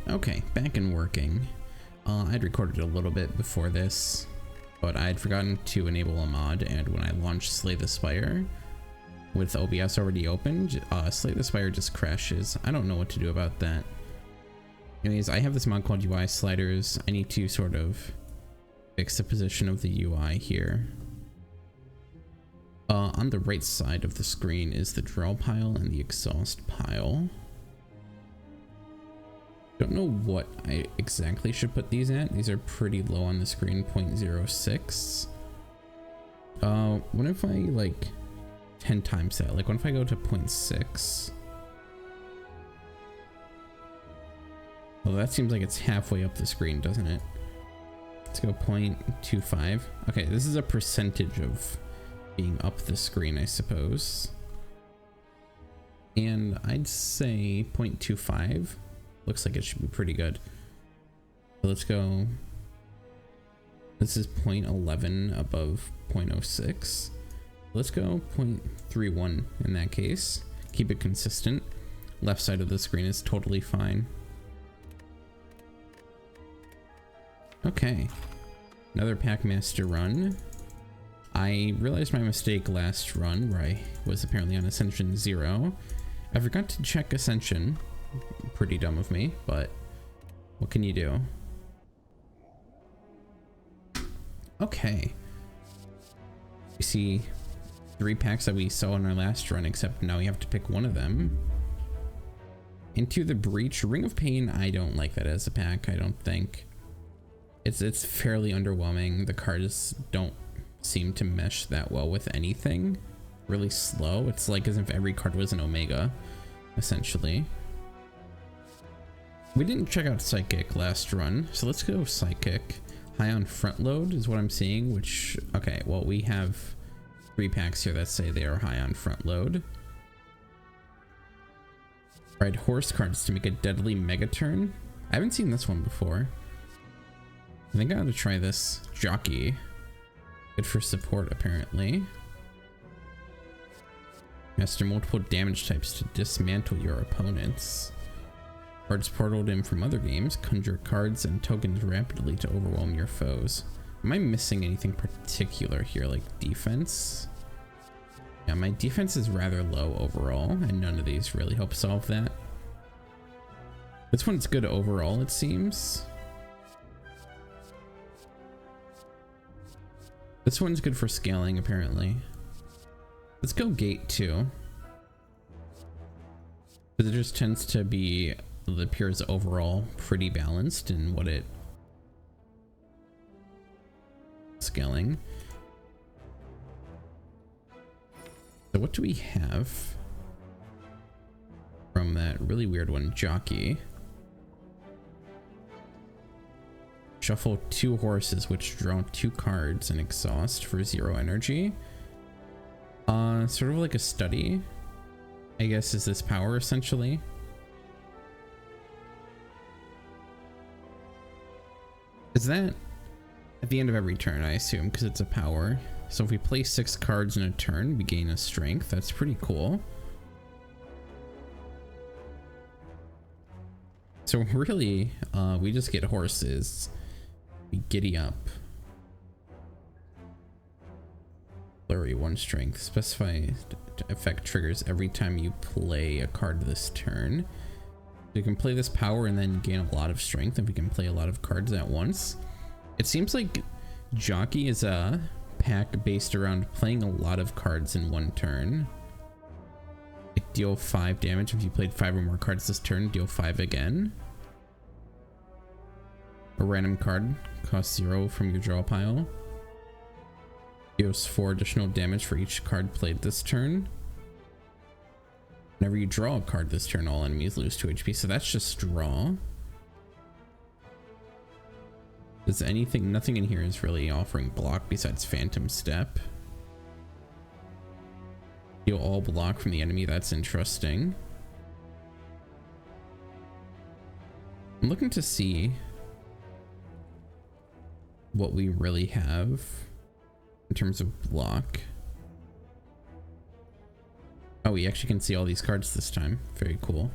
Okay, back and working. I'd recorded a little bit before this, but I'd forgotten to enable a mod, and when I launched Slay the Spire with OBS already opened, Slay the Spire just crashes. I don't know what to do about that. Anyways, I have this mod called UI Sliders. I need to sort of fix the position of the UI here. On the right side of the screen is the draw pile and the exhaust pile. Don't know what I exactly should put these at. These are pretty low on the screen, 0.06. What if I like 10 times that? Like what if I go to 0.6? Well, that seems like it's halfway up the screen, doesn't it? Let's go 0.25. Okay, this is a percentage of being up the screen, I suppose. And I'd say 0.25. Looks like it should be pretty good. So let's go. This is 0.11 above 0.06. Let's go 0.31 in that case. Keep it consistent. Left side of the screen is totally fine. Okay. Another Packmaster run. I realized my mistake last run where I was apparently on Ascension 0. I forgot to check Ascension. Pretty dumb of me, but what can you do? Okay. We see 3 packs that we saw in our last run, except now we have to pick one of them. Into the Breach. Ring of Pain, I don't like that as a pack, I don't think. It's fairly underwhelming. The cards don't seem to mesh that well with anything. Really slow. It's like as if every card was an Omega, essentially. We didn't check out Psychic last run, so let's go Psychic. High on front load is what I'm seeing, which, okay, well, we have 3 packs here that say they are high on front load. Ride horse cards to make a deadly mega turn. I haven't seen this one before. I think I ought to try this. Jockey. Good for support, apparently. Master multiple damage types to dismantle your opponents. Cards portaled in from other games. Conjure cards and tokens rapidly to overwhelm your foes. Am I missing anything particular here, like defense? Yeah, my defense is rather low overall, and none of these really help solve that. This one's good overall, it seems. This one's good for scaling, apparently. Let's go Gate 2. Because it just tends to be, it appears overall pretty balanced in what it scaling. So what do we have from that really weird one? Jockey. Shuffle 2 horses which draw 2 cards and exhaust for 0 energy. Sort of like a study, I guess, is this power essentially. Is that at the end of every turn, I assume, because it's a power. So if we play 6 cards in a turn, we gain a strength. That's pretty cool. So really, we just get horses. We giddy up. Flurry 1 strength. Specify effect triggers every time you play a card this turn. We can play this power and then gain a lot of strength if we can play a lot of cards at once. It seems like Jockey is a pack based around playing a lot of cards in one turn. Like deal 5 damage if you played 5 or more cards this turn, deal 5 again. A random card costs 0 from your draw pile. Deals 4 additional damage for each card played this turn. Whenever you draw a card this turn, all enemies lose 2 HP. So that's just draw. Does anything, nothing in here is really offering block besides Phantom Step. Deal all block from the enemy, that's interesting. I'm looking to see what we really have in terms of block. Oh, we actually can see all these cards this time. Very cool.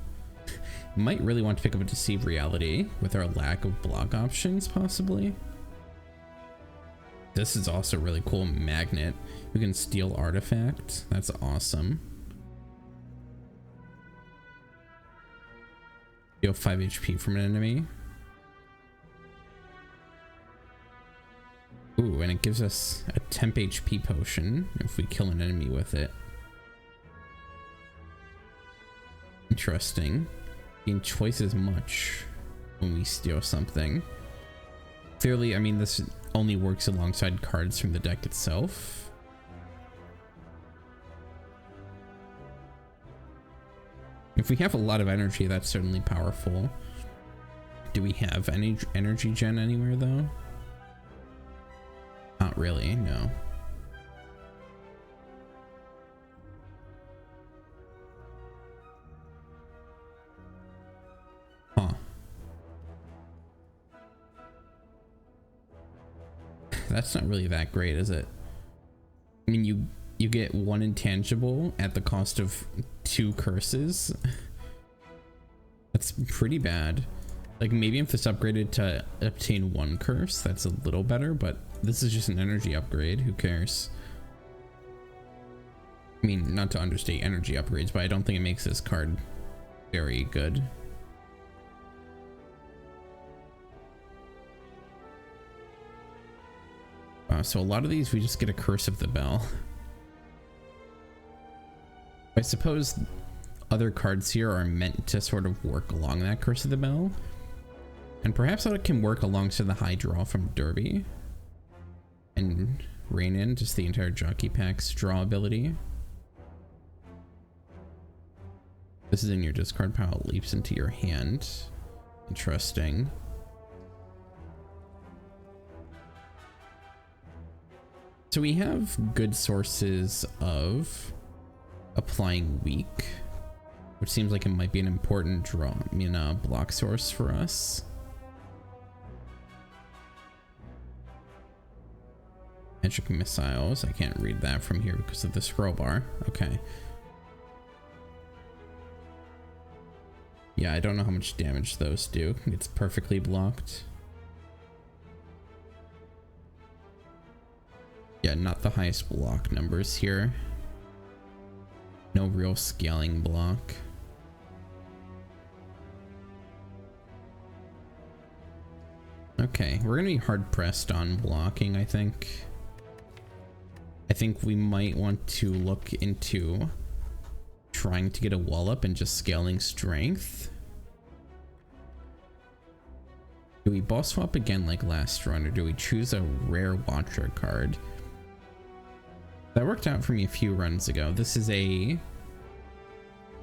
Might really want to pick up a Deceive Reality with our lack of block options, possibly. This is also really cool. Magnet. We can steal artifact. That's awesome. Deal 5 HP from an enemy. Ooh, and it gives us a temp HP potion if we kill an enemy with it. Interesting. Gain twice as much when we steal something. Clearly, I mean, this only works alongside cards from the deck itself. If we have a lot of energy, that's certainly powerful. Do we have any energy gen anywhere though? Not really, no. Huh. That's not really that great, is it? I mean, you get one intangible at the cost of 2 curses. That's pretty bad. Like, maybe if this upgraded to obtain 1 curse, that's a little better, but this is just an energy upgrade. Who cares? I mean, not to understate energy upgrades, but I don't think it makes this card very good. So a lot of these we just get a Curse of the Bell. I suppose other cards here are meant to sort of work along that Curse of the Bell, and perhaps that can work alongside the high draw from Derby and rein in just the entire Jockey Pack's draw ability. This is in your discard pile, it leaps into your hand. Interesting. So we have good sources of applying weak, which seems like it might be an important draw, I mean, block source for us. Magic missiles. I can't read that from here because of the scroll bar. Okay. Yeah, I don't know how much damage those do. It's perfectly blocked. Yeah, not the highest block numbers here. No real scaling block. Okay, we're gonna be hard pressed on blocking, I think. I think we might want to look into trying to get a wall up and just scaling strength. Do we boss swap again like last run, or do we choose a rare Watcher card? That worked out for me a few runs ago. This is a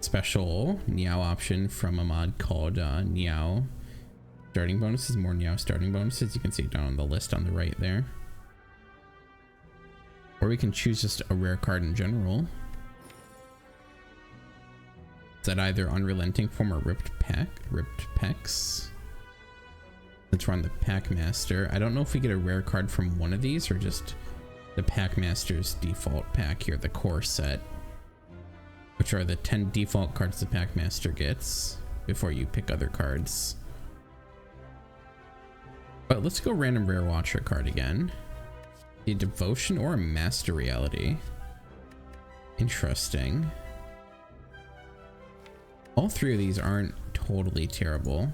special Niao option from a mod called Niao starting bonuses. More Niao starting bonuses. You can see it down on the list on the right there. Or we can choose just a rare card in general. Is that either Unrelenting Form or Ripped Pecs? Let's run the Packmaster. I don't know if we get a rare card from one of these or just the Packmaster's default pack here, the core set, which are the 10 default cards the Packmaster gets before you pick other cards. But let's go random rare Watcher card again. A Devotion or a Master Reality. Interesting. All 3 of these aren't totally terrible.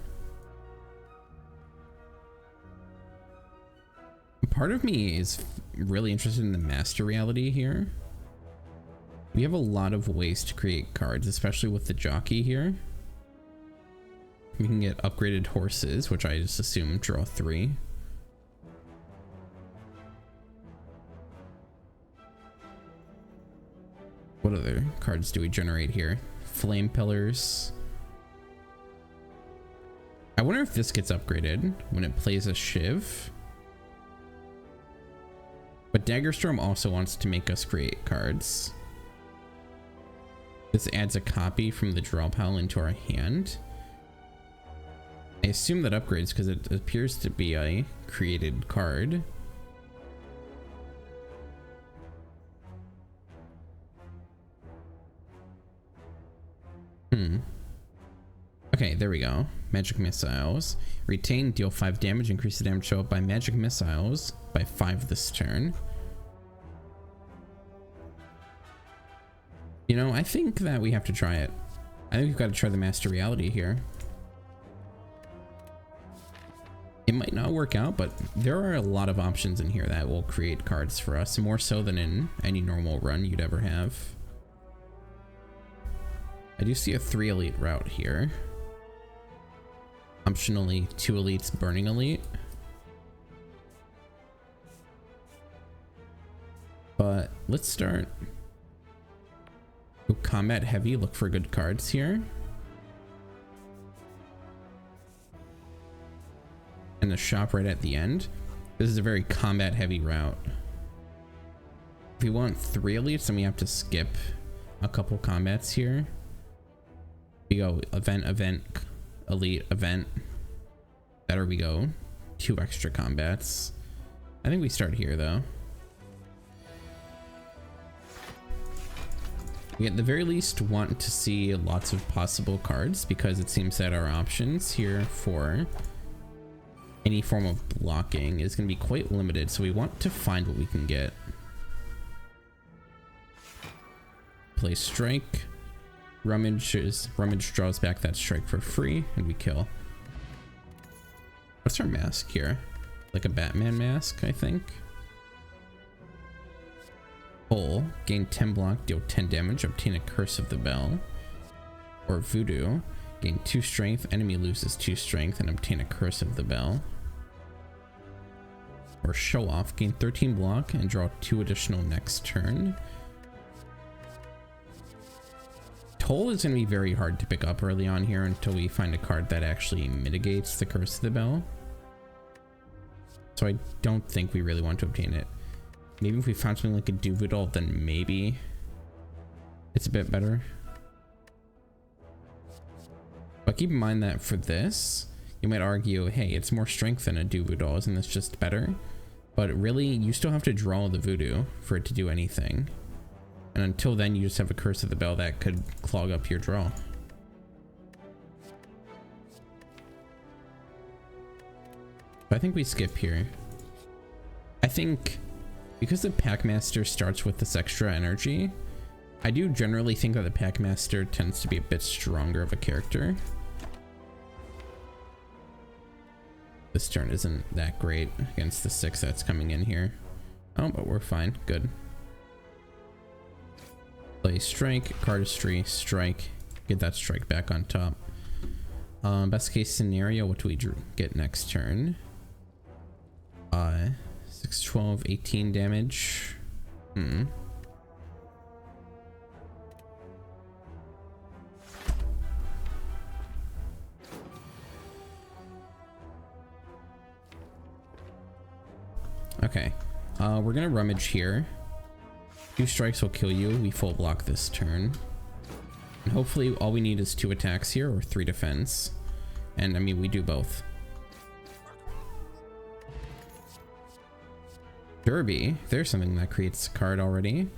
Part of me is really interested in the Master Reality here. We have a lot of ways to create cards, especially with the jockey here. We can get upgraded horses, which I just assume draw 3. What other cards do we generate here? Flame Pillars. I wonder if this gets upgraded when it plays a Shiv. But Daggerstorm also wants to make us create cards. This adds a copy from the draw pile into our hand. I assume that upgrades because it appears to be a created card. Okay, Okay, there we go. Magic missiles. Retain, deal 5 damage, increase the damage show up by magic missiles by 5 this turn. You know, I think that we have to try it. I think we've got to try the Master Reality here. It might not work out, but there are a lot of options in here that will create cards for us, more so than in any normal run you'd ever have. I do see a 3 elite route here. Optionally 2 elites burning elite. But let's start. Go combat heavy, look for good cards here. And the shop right at the end. This is a very combat heavy route. If we want 3 elites, then we have to skip a couple combats here. We go event, event, elite, event. Better we go. 2 extra combats. I think we start here though. We at the very least want to see lots of possible cards, because it seems that our options here for any form of blocking is going to be quite limited, so we want to find what we can get. Play strike. Rummage draws back that strike for free, and we kill. What's our mask here? Like a Batman mask, I think. Pull, gain 10 block, deal 10 damage, obtain a Curse of the Bell. Or Voodoo, gain 2 strength, enemy loses 2 strength, and obtain a Curse of the Bell. Or Show Off, gain 13 block and draw 2 additional next turn. Toll is going to be very hard to pick up early on here until we find a card that actually mitigates the Curse of the Bell. So I don't think we really want to obtain it. Maybe if we found something like a Duvidal, then maybe it's a bit better. But keep in mind that for this, you might argue, hey, it's more strength than a Duvidal, isn't this just better? But really, you still have to draw the Voodoo for it to do anything. And until then, you just have a Curse of the Bell that could clog up your draw. But I think we skip here. I think because the Packmaster starts with this extra energy, I do generally think that the Packmaster tends to be a bit stronger of a character. This turn isn't that great against the 6 that's coming in here. Oh, but we're fine. Good. Play strike, cardistry, strike, get that strike back on top. Best case scenario, what do we get next turn? 6, 12, 18 damage. Okay, we're gonna rummage here. 2 strikes will kill you. We full block this turn. And hopefully all we need is 2 attacks here or 3 defense. And I mean, we do both. Derby, there's something that creates a card already.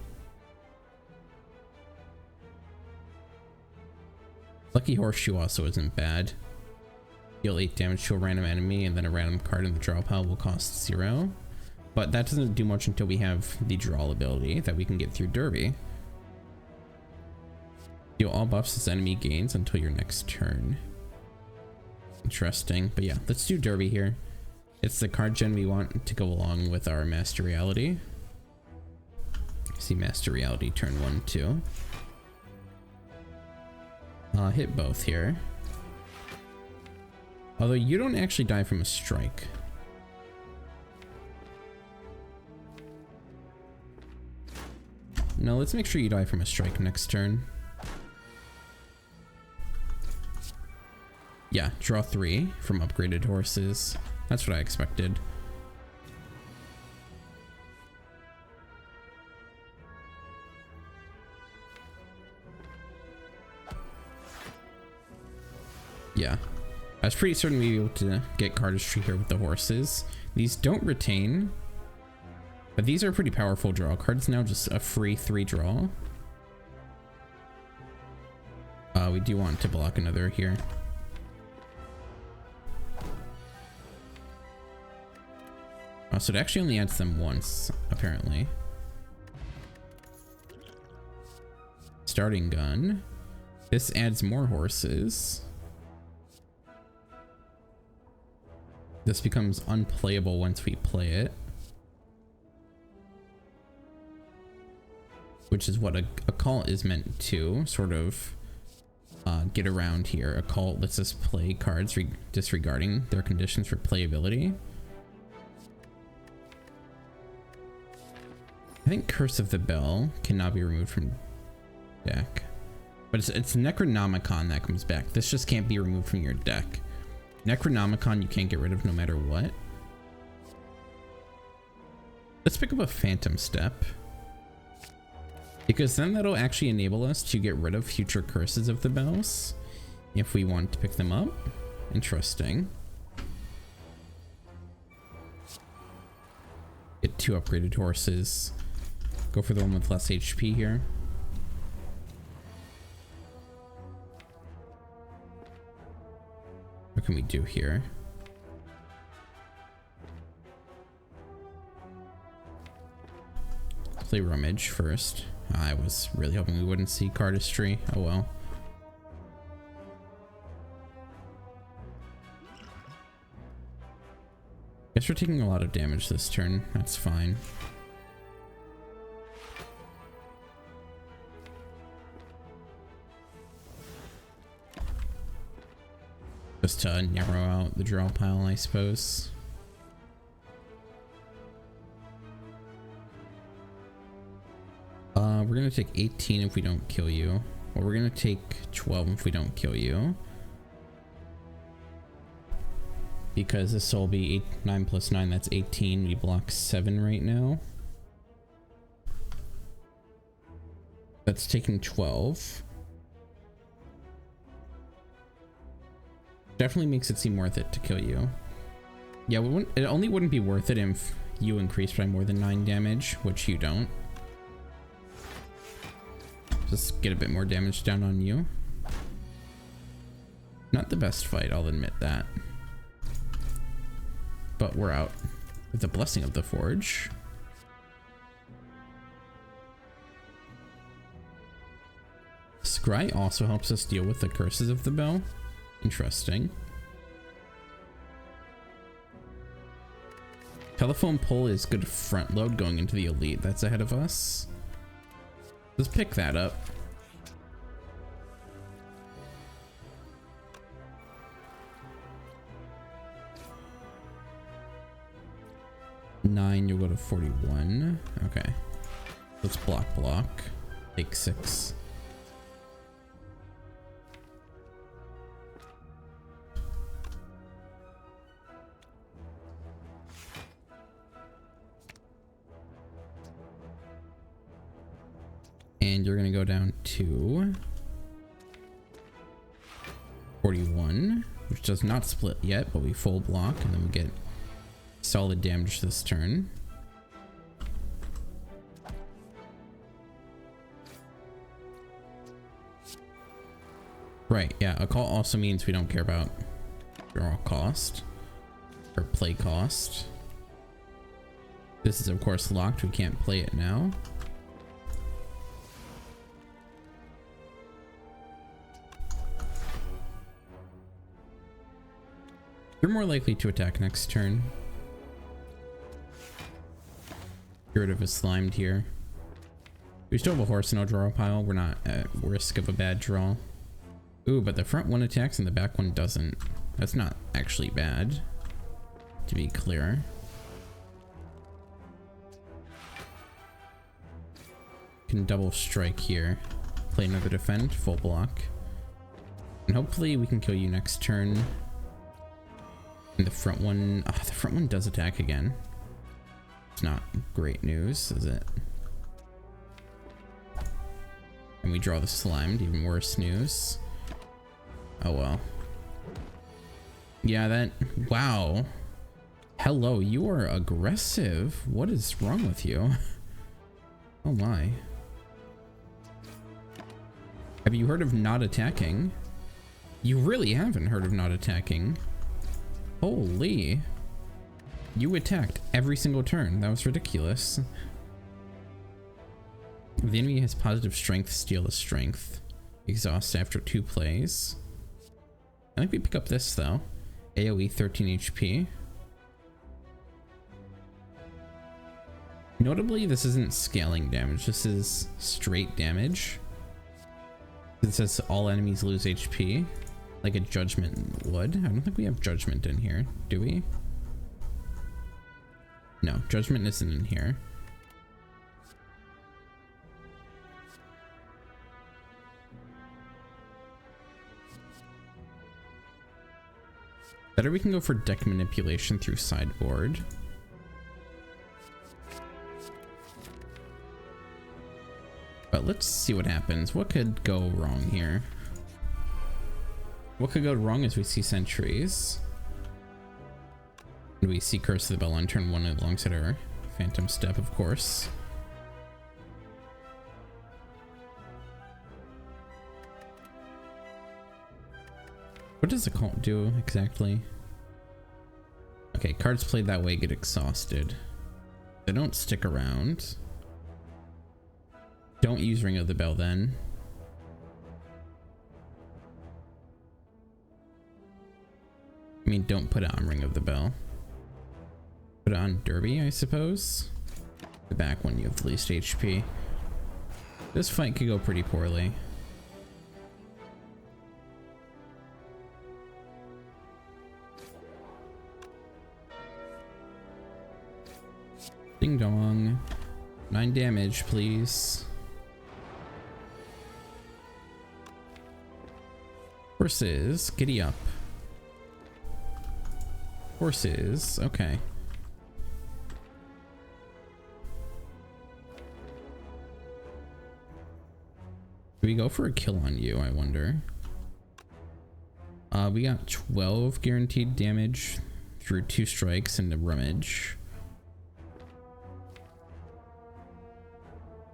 Lucky Horseshoe also isn't bad. Deal 8 damage to a random enemy, and then a random card in the draw pile will cost 0. But that doesn't do much until we have the draw ability that we can get through Derby. Deal all buffs as enemy gains until your next turn. Interesting, but yeah, let's do Derby here. It's the card gen we want to go along with our Master Reality. See Master Reality turn 1, 2. Hit both here. Although you don't actually die from a strike. No, let's make sure you die from a strike next turn. Yeah, draw 3 from upgraded horses. That's what I expected. Yeah, I was pretty certain we'd be able to get cardistry here with the horses. These don't retain, but these are pretty powerful draw cards now, just a free 3 draw. We do want to block another here. Oh, so it actually only adds them once, apparently. Starting gun. This adds more horses. This becomes unplayable once we play it. Which is what a cult is meant to sort of get around here. A cult lets us play cards disregarding their conditions for playability. I think Curse of the Bell cannot be removed from deck. But it's Necronomicon that comes back. This just can't be removed from your deck. Necronomicon you can't get rid of no matter what. Let's pick up a Phantom Step. Because then that'll actually enable us to get rid of future Curses of the Bells. If we want to pick them up. Interesting. Get 2 upgraded horses. Go for the one with less HP here. What can we do here? Play Rummage first. I was really hoping we wouldn't see Cardistry. Oh well. Guess we're taking a lot of damage this turn. That's fine. Just to narrow out the draw pile, I suppose. We're gonna take 18 if we don't kill you. Or we're gonna take 12 if we don't kill you. Because this will be 9 plus 9, that's 18. We block 7 right now. That's taking 12. Definitely makes it seem worth it to kill you. Yeah, it only wouldn't be worth it if you increased by more than 9 damage, which you don't. Just get a bit more damage down on you. Not the best fight, I'll admit that. But we're out with the Blessing of the Forge. Scry also helps us deal with the Curses of the Bell. Interesting. Telephone Pole is good front load going into the Elite that's ahead of us. Let's pick that up. Nine, you'll go to 41. Okay. Let's block. Take 6. And you're gonna go down to 41, which does not split yet, but we full block and then we get solid damage this turn. Right, yeah, a call also means we don't care about draw cost or play cost. This is of course locked, we can't play it now. You're more likely to attack next turn. Get rid of a Slimed here. We still have a horse in our draw pile. We're not at risk of a bad draw. Ooh, but the front one attacks and the back one doesn't. That's not actually bad, to be clear. Can double strike here. Play another defend, full block. And hopefully we can kill you next turn. And the front one does attack again. It's not great news, is it? And we draw the Slimed, even worse news. Oh well. Yeah, that, wow. Hello, you are aggressive. What is wrong with you? Oh my. Have you heard of not attacking? You really haven't heard of not attacking. Holy. You attacked every single turn. That was ridiculous. If the enemy has positive strength, steal a strength. Exhaust after 2 plays. I think we pick up this though. AoE 13 HP. Notably, this isn't scaling damage. This is straight damage. It says all enemies lose HP, like a judgment would. I don't think we have judgment in here, do we? No, judgment isn't in here. Better we can go for deck manipulation through sideboard. But let's see what happens. What could go wrong here? What could go wrong as we see sentries? And we see Curse of the Bell on turn 1 alongside our Phantom Step, of course. What does the cult do exactly? Okay, cards played that way get exhausted. They don't stick around. Don't use Ring of the Bell then. I mean, don't put it on Ring of the Bell. Put it on Derby, I suppose. The back one, you have the least HP. This fight could go pretty poorly. Ding dong. 9 damage, please. Horses, giddy up. Horses, okay. Do we go for a kill on you, I wonder? We got 12 guaranteed damage through 2 strikes and a rummage.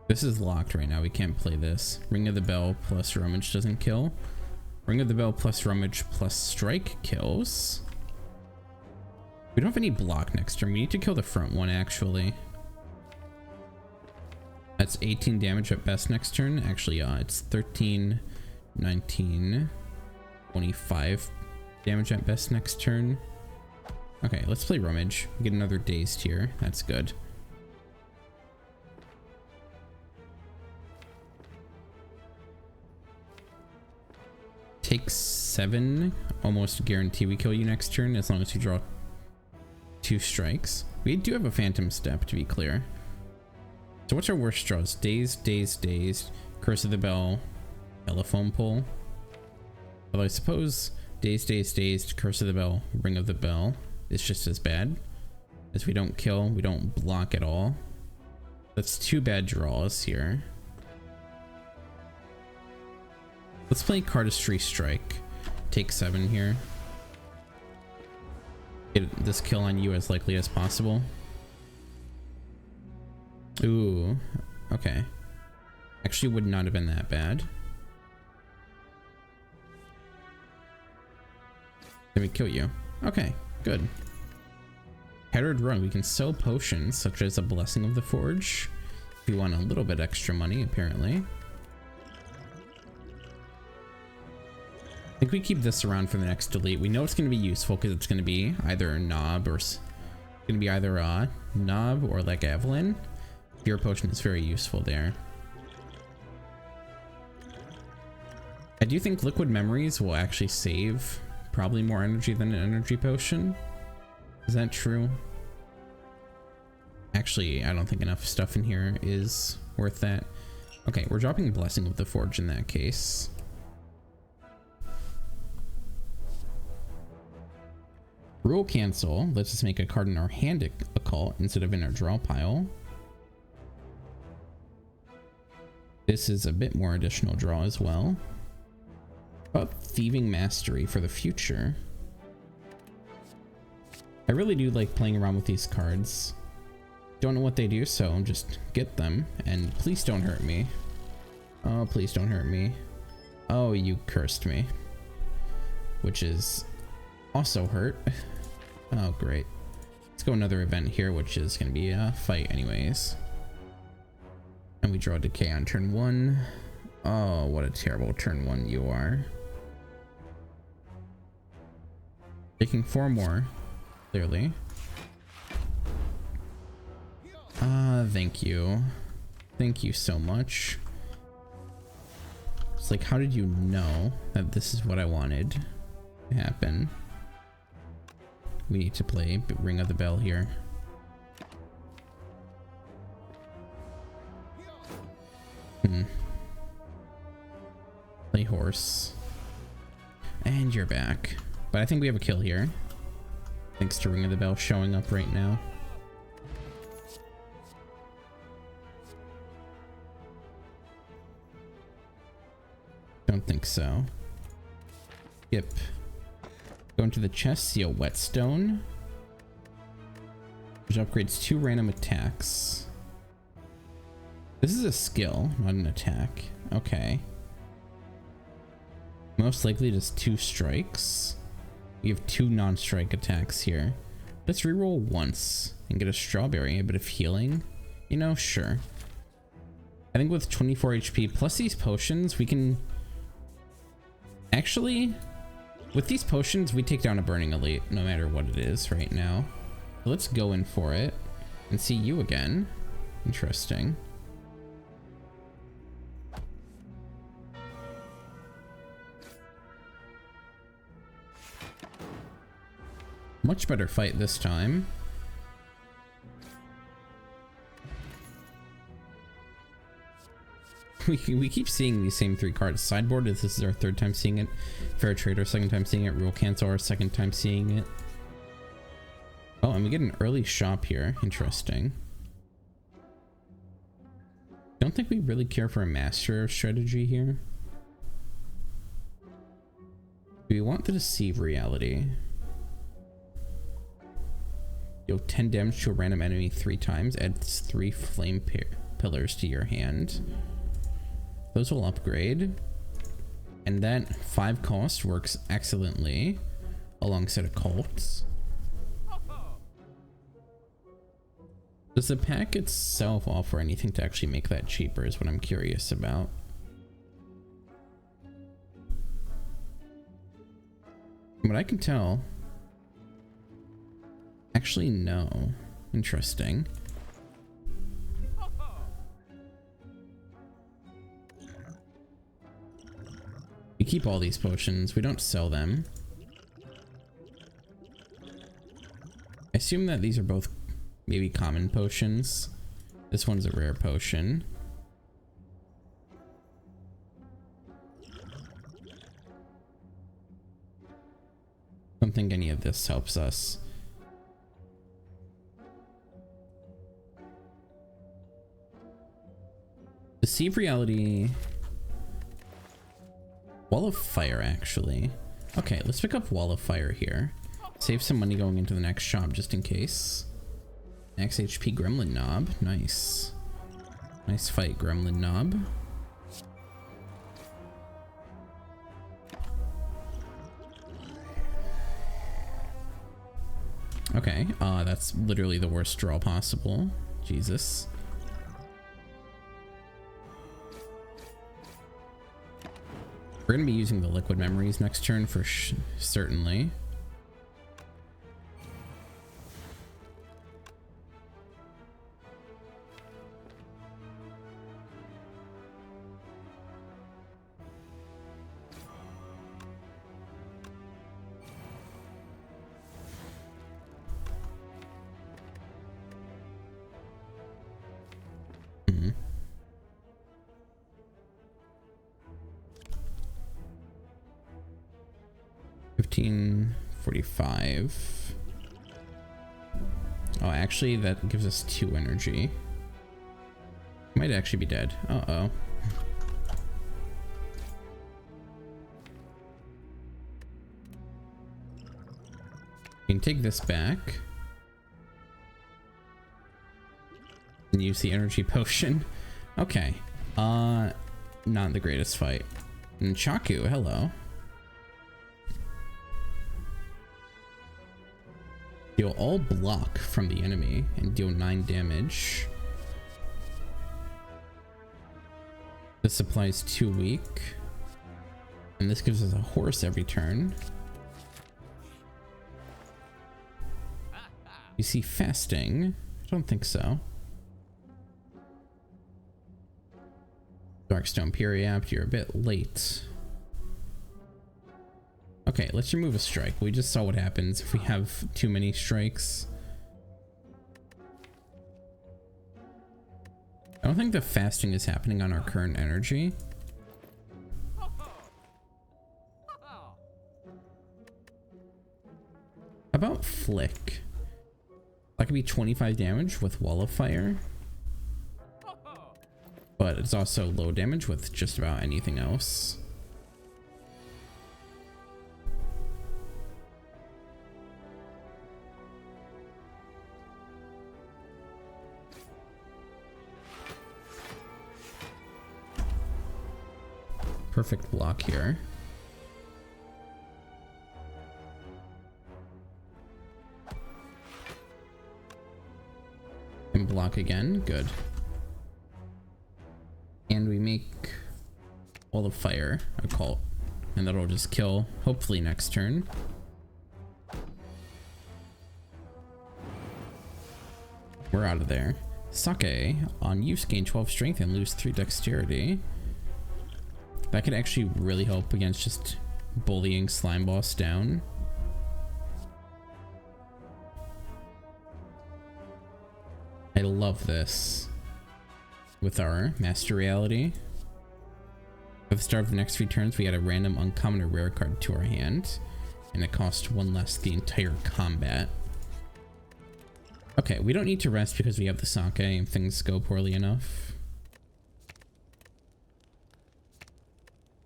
This is locked right now. We can't play this. Ring of the Bell plus rummage doesn't kill. Ring of the Bell plus rummage plus strike kills. We don't have any block next turn. We need to kill the front one actually. That's 18 damage at best next turn. Actually, it's 13, 19, 25 damage at best next turn. Okay, let's play rummage. We get another dazed here. That's good. Take 7. Almost guarantee we kill you next turn as long as you draw 2 strikes. We do have a Phantom Step, to be clear. So what's our worst draws? Dazed, dazed, dazed. Curse of the Bell. Telephone Pole. Although I suppose dazed, dazed, dazed, Curse of the Bell, Ring of the Bell is just as bad. As we don't kill, we don't block at all. That's 2 bad draws here. Let's play Cardistry Strike. Take 7 here. Get this kill on you as likely as possible. Ooh, okay. Actually would not have been that bad. Let me kill you. Okay, good. Herod Run, we can sell potions such as a Blessing of the Forge. If you want a little bit extra money, apparently. I think we keep this around for the next delete. We know it's going to be useful because it's going to be either a Knob or Knob or like Evelyn. Your potion is very useful there. I do think Liquid Memories will actually save probably more energy than an energy potion. Is that true? Actually, I don't think enough stuff in here is worth that. Okay, we're dropping Blessing of the Forge in that case. Rule Cancel lets us make a card in our hand occult instead of in our draw pile. This is a bit more additional draw as well. How about Thieving Mastery for the future? I really do like playing around with these cards. Don't know what they do, so just get them. And please don't hurt me. Oh, please don't hurt me. Oh, you cursed me. Which is also hurt. Oh, great. Let's go another event here, which is going to be a fight anyways. And we draw Decay on turn 1. Oh, what a terrible turn 1 you are. Taking 4 more, clearly. Thank you. Thank you so much. It's like, how did you know that this is what I wanted to happen? We need to play Ring of the Bell here. Play horse. And you're back. But I think we have a kill here. Thanks to Ring of the Bell showing up right now. Don't think so. Yep. Go into the chest, see a whetstone, which upgrades 2 random attacks. This is a skill, not an attack. Okay. Most likely just 2 strikes. We have 2 non-strike attacks here. Let's reroll once and get a strawberry, a bit of healing. You know, sure. I think with 24 HP plus these potions, we can... Actually, with these potions, we take down a Burning Elite, no matter what it is right now. So let's go in for it and see you again. Interesting. Much better fight this time. We keep seeing these same 3 cards. Sideboard, this is our 3rd time seeing it. Fair Trader, 2nd time seeing it. Rule Cancel, our 2nd time seeing it. Oh, and we get an early shop here. Interesting. Don't think we really care for a master strategy here. Do we want to deceive reality? Deal 10 damage to a random enemy 3 times. Adds 3 flame pillars to your hand. Those will upgrade. And that 5 cost works excellently alongside occults. Does the pack itself offer anything to actually make that cheaper is what I'm curious about. From what I can tell, actually no. Interesting. We keep all these potions. We don't sell them. I assume that these are both maybe common potions. This one's a rare potion. Don't think any of this helps us. Deceive reality. Wall of Fire, actually. Okay, let's pick up Wall of Fire here. Save some money going into the next shop just in case. Max HP Gremlin Knob. Nice. Nice fight, Gremlin Knob. Okay, that's literally the worst draw possible. Jesus. We're going to be using the liquid memories next turn for certainly. Mm-hmm. 1545. Oh, actually, that gives us 2 energy. Might actually be dead. Uh-oh. You can take this back. And use the energy potion. Okay. Not the greatest fight. And Chaku, hello. Deal all block from the enemy and deal 9 damage. This applies 2 weak. And this gives us a horse every turn. You see fasting? I don't think so. Darkstone Periapt, you're a bit late. Okay, let's remove a strike. We just saw what happens if we have too many strikes. I don't think the fasting is happening on our current energy. How about Flick? That could be 25 damage with Wall of Fire. But it's also low damage with just about anything else. Perfect block here. And block again. Good. And we make Wall of Fire a cult. And that'll just kill, hopefully, next turn. We're out of there. Sake. On use, gain 12 strength and lose 3 dexterity. That could actually really help against just bullying Slime Boss down. I love this. With our Master Reality. At the start of the next few turns, we add a random uncommon or rare card to our hand. And it costs 1 less the entire combat. Okay, we don't need to rest because we have the Sake and things go poorly enough.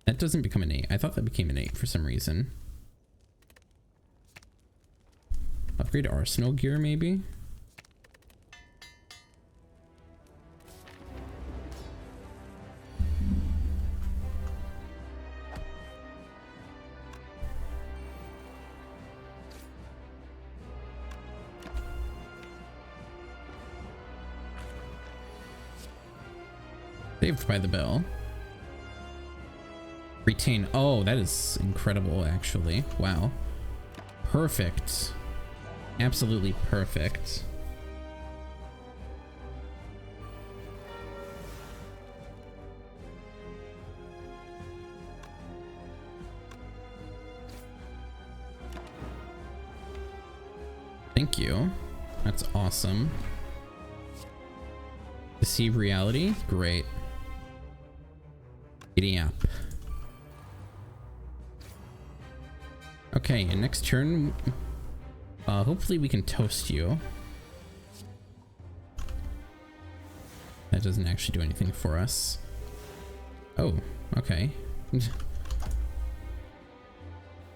That doesn't become an 8. I thought that became an 8 for some reason. Upgrade arsenal gear, maybe? Saved by the bell. Retain. Oh, that is incredible, actually. Wow. Perfect. Absolutely perfect. Thank you. That's awesome. Deceive reality. Great. Giddy up. Okay, and next turn, hopefully we can toast you. That doesn't actually do anything for us. Oh, okay.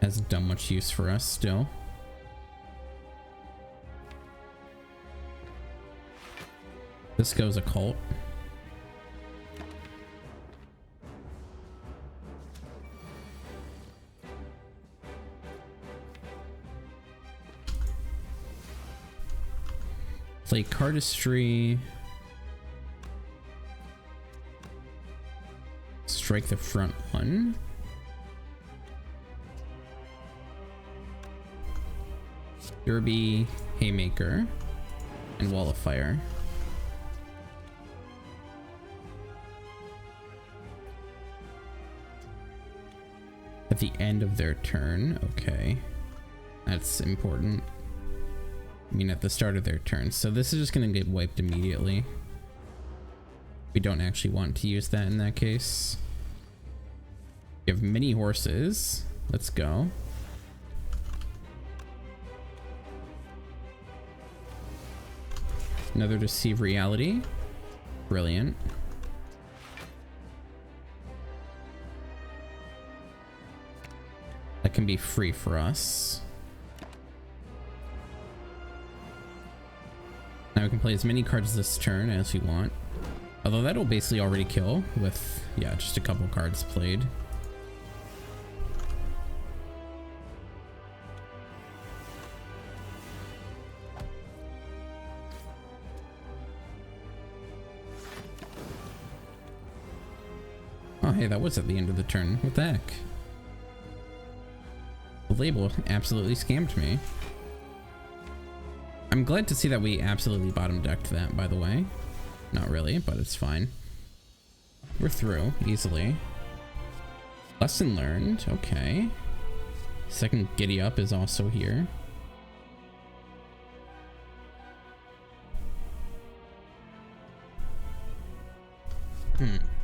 Hasn't done much use for us still. This goes a cult. Play cardistry. Strike the front one. Derby, Haymaker, and Wall of Fire. At the end of their turn. Okay. That's important. I mean, at the start of their turn. So this is just going to get wiped immediately. We don't actually want to use that in that case. We have mini horses. Let's go. Another Deceive Reality. Brilliant. That can be free for us. Now we can play as many cards this turn as we want. Although that'll basically already kill with, yeah, just a couple cards played. Oh, hey, that was at the end of the turn. What the heck? The label absolutely scammed me. I'm glad to see that we absolutely bottom decked that, by the way. Not really, but it's fine. We're through easily. Lesson learned. Okay. Second Giddy Up is also here.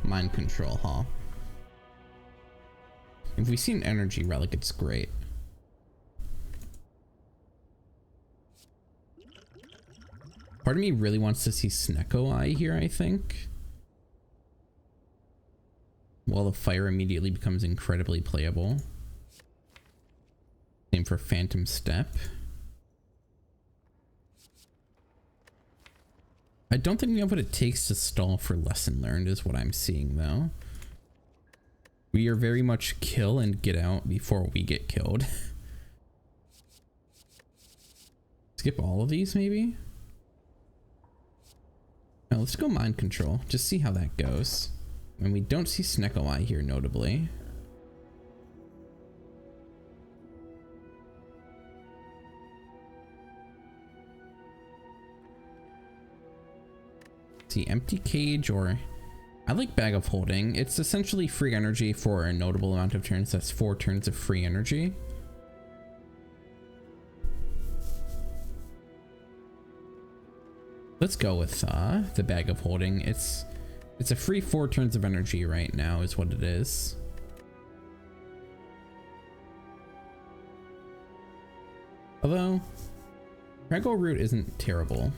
Mind control, huh? If we see an energy relic, it's great. Part of me really wants to see Snecko Eye here, I think. Wall of Fire immediately becomes incredibly playable. Same for Phantom Step. I don't think we have what it takes to stall for Lesson Learned is what I'm seeing though. We are very much kill and get out before we get killed. Skip all of these maybe? Now let's go Mind Control. Just see how that goes. And we don't see Snecko Eye here notably. See Empty Cage, or I like Bag of Holding. It's essentially free energy for a notable amount of turns. That's 4 turns of free energy. Let's go with the Bag of Holding. It's a free 4 turns of energy right now is what it is. Although Craggle Root isn't terrible.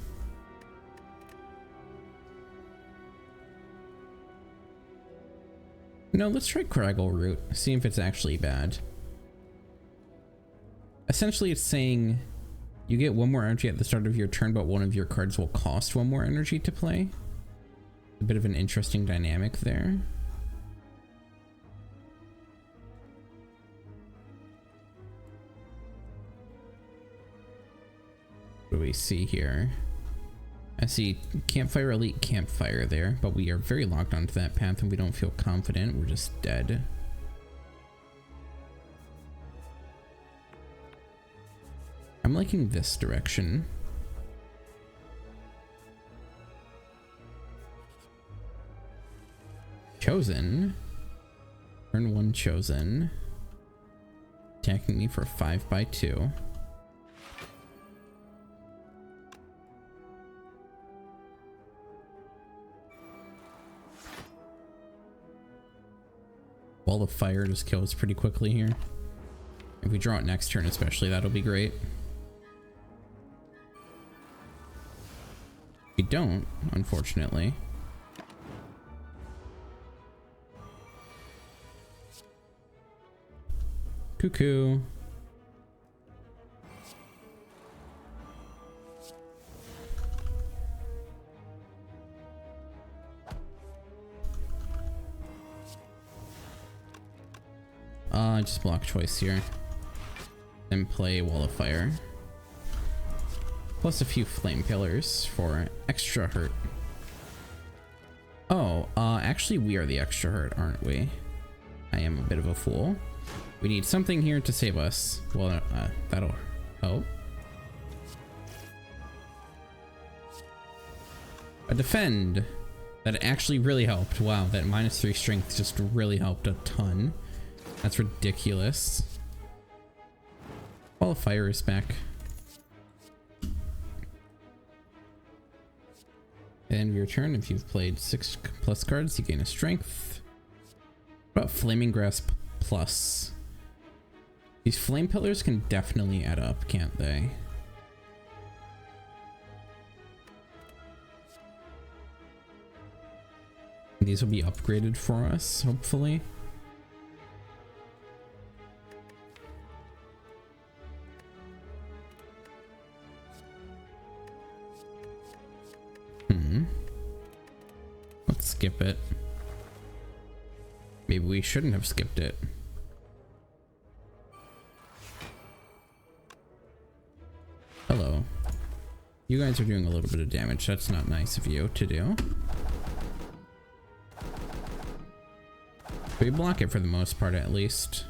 No, let's try Craggle Root, see if it's actually bad. Essentially, it's saying you get 1 more energy at the start of your turn, but one of your cards will cost 1 more energy to play. A bit of an interesting dynamic there. What do we see here? I see Campfire Elite Campfire there, but we are very locked onto that path and we don't feel confident. We're just dead. I'm liking this direction. Chosen. Turn 1 Chosen. Attacking me for 5/2. Wall of Fire just kills pretty quickly here. If we draw it next turn especially, that'll be great. We don't, unfortunately. Cuckoo. Just block choice here. Then play Wall of Fire. Plus a few Flame Pillars for extra hurt. Oh, actually we are the extra hurt, aren't we? I am a bit of a fool. We need something here to save us. Well, that'll help. A defend. That actually really helped. Wow, that -3 strength just really helped a ton. That's ridiculous. Wall of Fire is back. And your turn, if you've played 6+ cards, you gain a strength. What about Flaming Grasp Plus? These Flame Pillars can definitely add up, can't they? These will be upgraded for us, hopefully. Let's skip it. Maybe we shouldn't have skipped it. Hello. You guys are doing a little bit of damage. That's not nice of you to do. We block it for the most part, at least.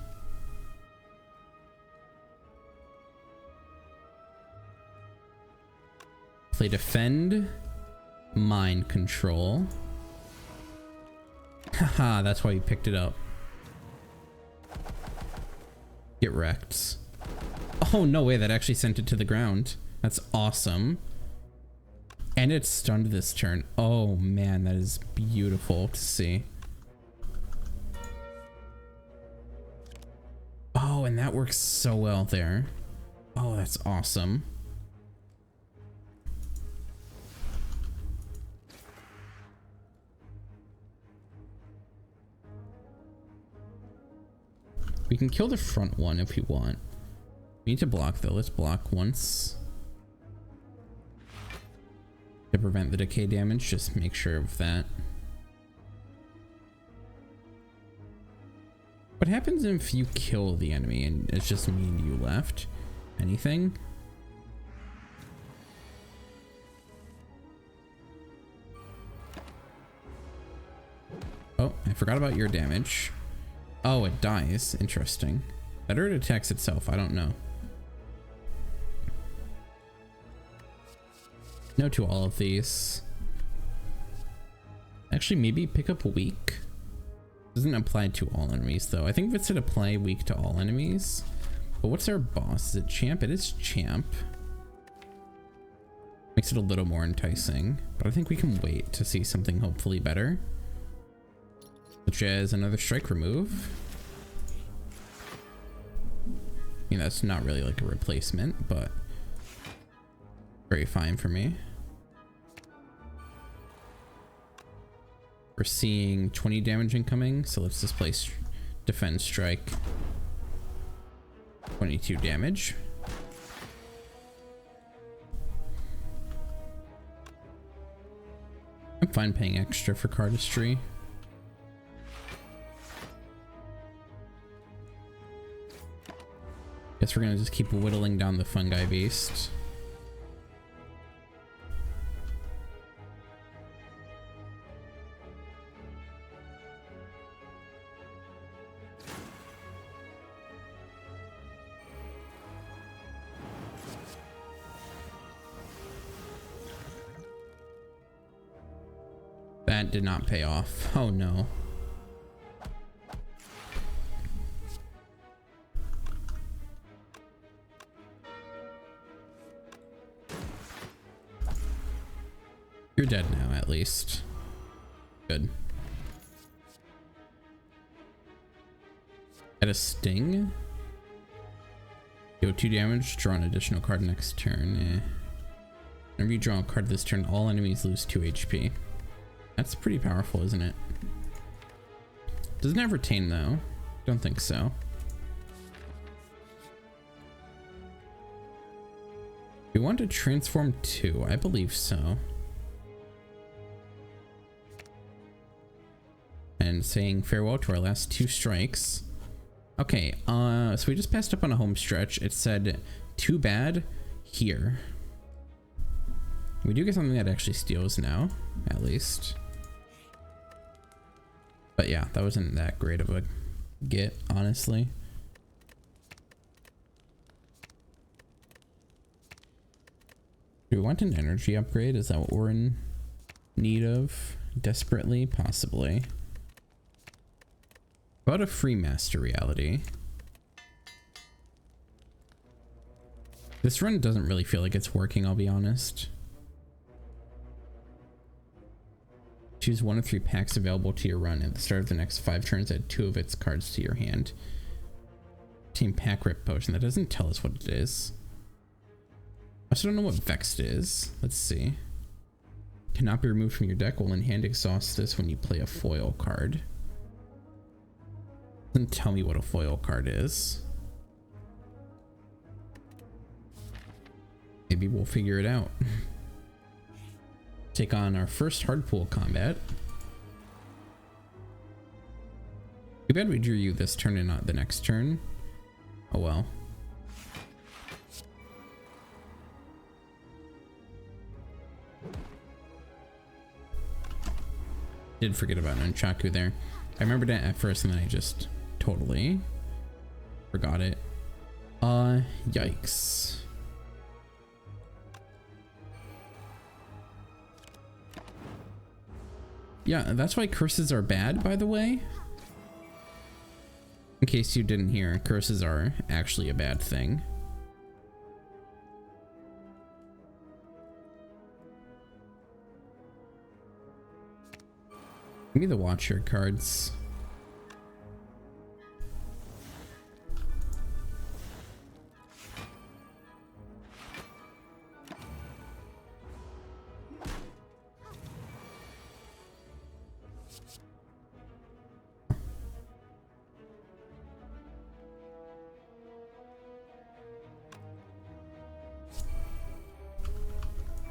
Play defend, mind control. Haha, that's why you picked it up. Get wrecked. Oh, no way, that actually sent it to the ground. That's awesome. And it stunned this turn. Oh man, that is beautiful to see. Oh, and that works so well there. Oh, that's awesome. We can kill the front one if we want. We need to block though. Let's block once. To prevent the decay damage, just make sure of that. What happens if you kill the enemy and it's just me and you left? Anything? Oh, I forgot about your damage. Oh, it dies. Interesting. Better it attacks itself. I don't know. No to all of these. Actually, maybe pick up weak. Doesn't apply to all enemies though. I think if it said apply weak to all enemies. But what's our boss? Is it champ? It is champ. Makes it a little more enticing. But I think we can wait to see something hopefully better. Such as another strike remove. I mean, that's not really like a replacement, but very fine for me. We're seeing 20 damage incoming, so let's display defend strike. 22 damage. I'm fine paying extra for cardistry. Guess we're gonna just keep whittling down the fungi beast. That did not pay off. Oh no. You're dead now, at least. Good. At a sting? Deal 2 damage, draw an additional card next turn. Whenever you draw a card this turn, all enemies lose 2 HP. That's pretty powerful, isn't it? Doesn't have retain though. Don't think so. We want to transform 2. I believe so. And saying farewell to our last 2 strikes. Okay, so we just passed up on a home stretch. It said, too bad, here. We do get something that actually steals now, at least. But yeah, that wasn't that great of a get, honestly. Do we want an energy upgrade? Is that what we're in need of? Desperately? Possibly. About a free master reality. This run doesn't really feel like it's working, I'll be honest. Choose 1 of 3 packs available to your run. At the start of the next 5 turns, add 2 of its cards to your hand. Team pack rip potion. That doesn't tell us what it is. I also don't know what vexed is. Let's see. Cannot be removed from your deck. Will in hand exhaust this when you play a foil card. Doesn't tell me what a foil card is. Maybe we'll figure it out. Take on our first hard pool combat. Too bad we drew you this turn and not the next turn. Oh well. Did forget about Nunchaku there. I remembered it at first and then I just totally forgot it. Yikes. Yeah, that's why curses are bad, by the way. In case you didn't hear, curses are actually a bad thing. Give me the Watcher cards.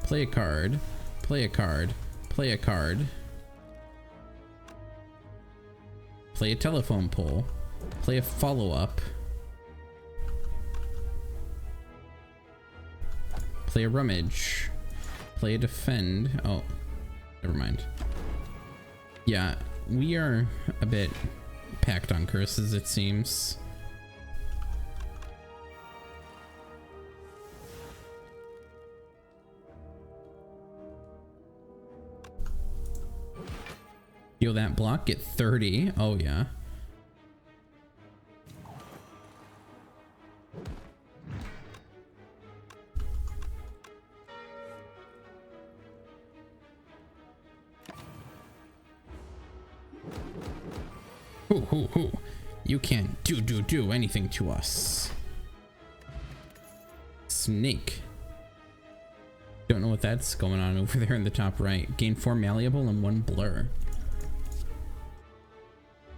Play a card, play a card, play a card. Play a telephone pole, play a follow-up, play a rummage, play a defend. Oh, never mind. Yeah, we are a bit packed on curses, it seems. Deal that block, get 30. Oh yeah. Hoo. You can't do anything to us. Snake. Don't know what that's going on over there in the top right. Gain 4 malleable and 1 blur.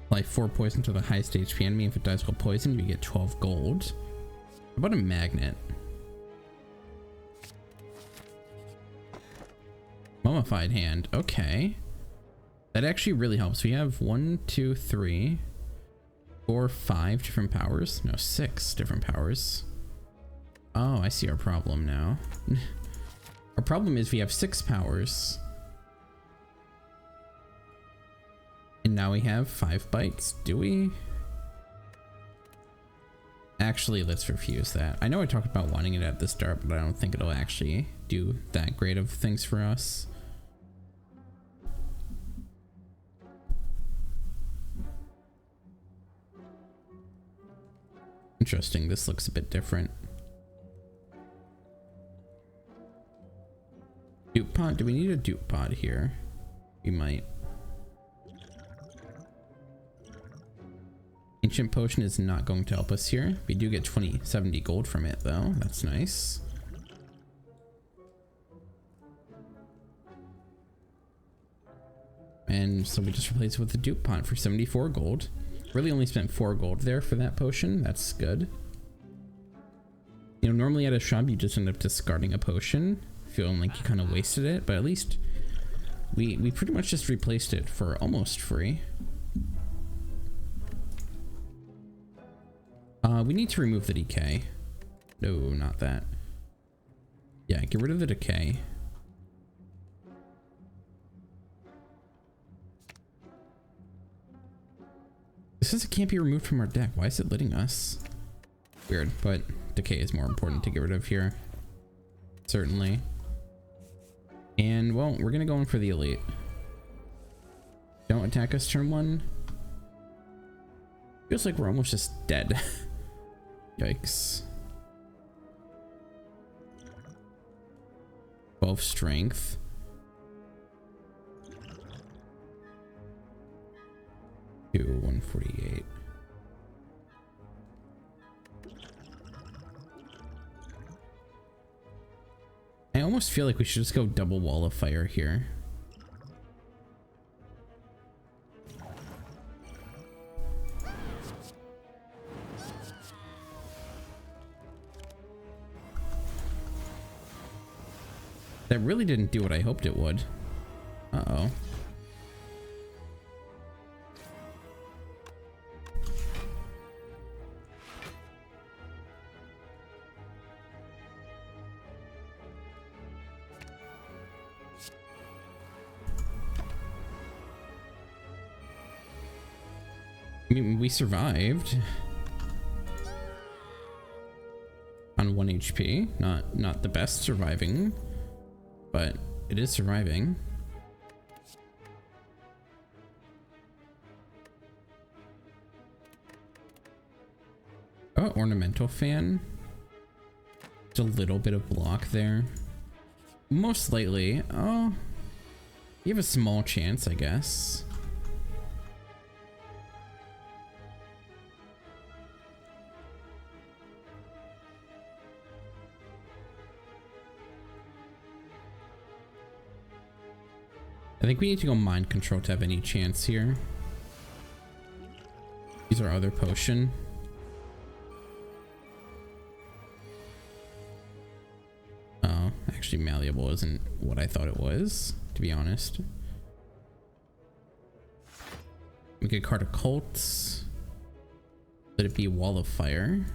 Apply 4 poison to the highest HP enemy. If it dies while poisoned, you get 12 gold. How about a magnet? Mummified hand. Okay. That actually really helps. We have 1, 2, 3, 4, 5 different powers. No, 6 different powers. Oh, I see our problem now. Our problem is we have 6 powers. And now we have 5 bites. Do we? Actually, let's refuse that. I know I talked about wanting it at the start, but I don't think it'll actually do that great of things for us. Interesting. This looks a bit different. Dupe pod? Do we need a dupe pod here? We might. Ancient potion is not going to help us here. We do get 70 gold from it though. That's nice. And so we just replace it with the dupe pot for 74 gold. Really only spent 4 gold there for that potion. That's good. You know, normally at a shop you just end up discarding a potion, feeling like you kind of wasted it, but at least we pretty much just replaced it for almost free. We need to remove the decay. No, not that. Yeah, get rid of the decay. This can't be removed from our deck. Why is it letting us? Weird, but decay is more important to get rid of here. Certainly. And, well, we're gonna go in for the elite. Don't attack us turn 1. Feels like we're almost just dead. Yikes. 12 strength. To 148. I almost feel like we should just go double wall of fire here. That really didn't do what I hoped it would. Uh-oh. I mean, we survived on 1 HP. Not the best surviving, but it is surviving. Oh, ornamental fan. Just a little bit of block there. Most likely. Oh, you have a small chance, I guess. I think we need to go mind control to have any chance here. Use our other potion. Oh, actually malleable isn't what I thought it was, to be honest. We could card a cult. Let it be wall of fire.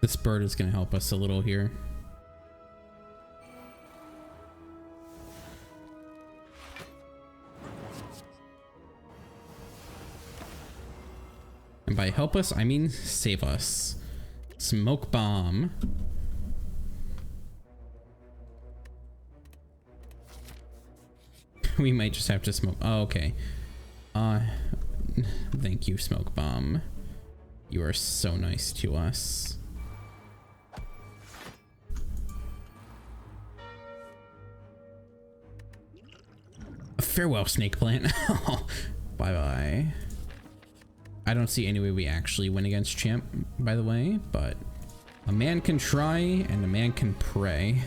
This bird is going to help us a little here. And by help us, I mean save us. Smoke bomb. We might just have to smoke. Oh, okay. Thank you, smoke bomb. You are so nice to us. Farewell, snake plant. Bye bye. I don't see any way we actually win against champ, by the way, but a man can try and a man can pray.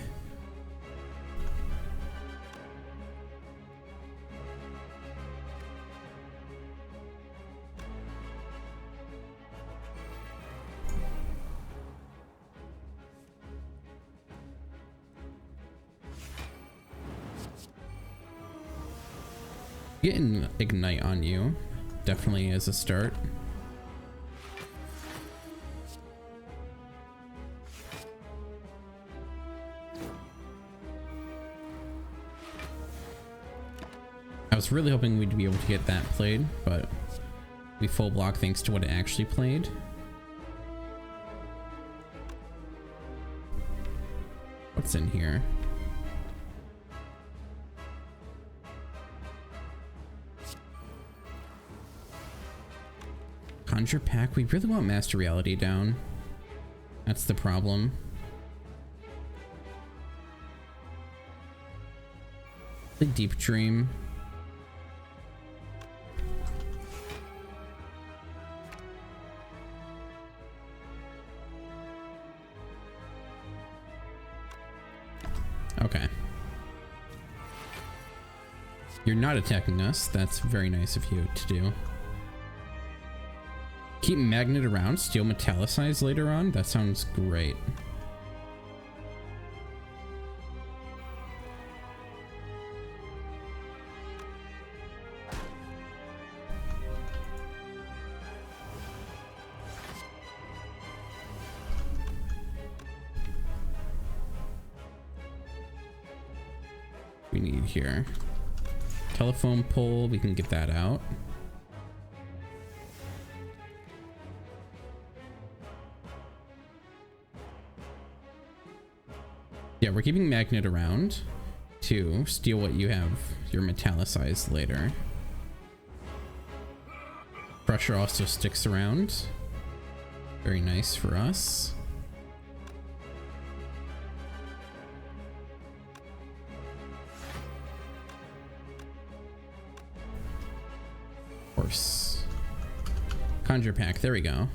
Getting ignite on you definitely is a start. I was really hoping we'd be able to get that played, but we full block thanks to what it actually played. What's in here? Conjure pack. We really want Master Reality down. That's the problem. The Deep Dream. Okay. You're not attacking us. That's very nice of you to do. Keep magnet around, steal metallicize later on. That sounds great. We need here telephone pole. We can get that out. Yeah, we're keeping magnet around to steal what you have, your metallicized later. Pressure also sticks around. Very nice for us. Of course. Conjure pack, there we go.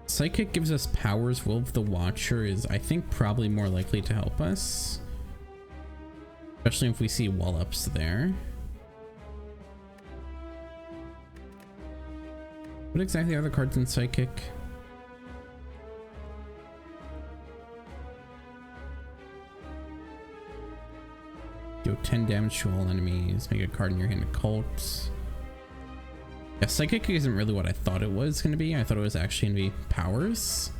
Psychic gives us powers. Will of the Watcher is, I think, probably more likely to help us. Especially if we see wall-ups there. What exactly are the cards in Psychic? Deal 10 damage to all enemies. Make a card in your hand occult. Yeah, psychic isn't really what I thought it was going to be. I thought it was actually going to be powers.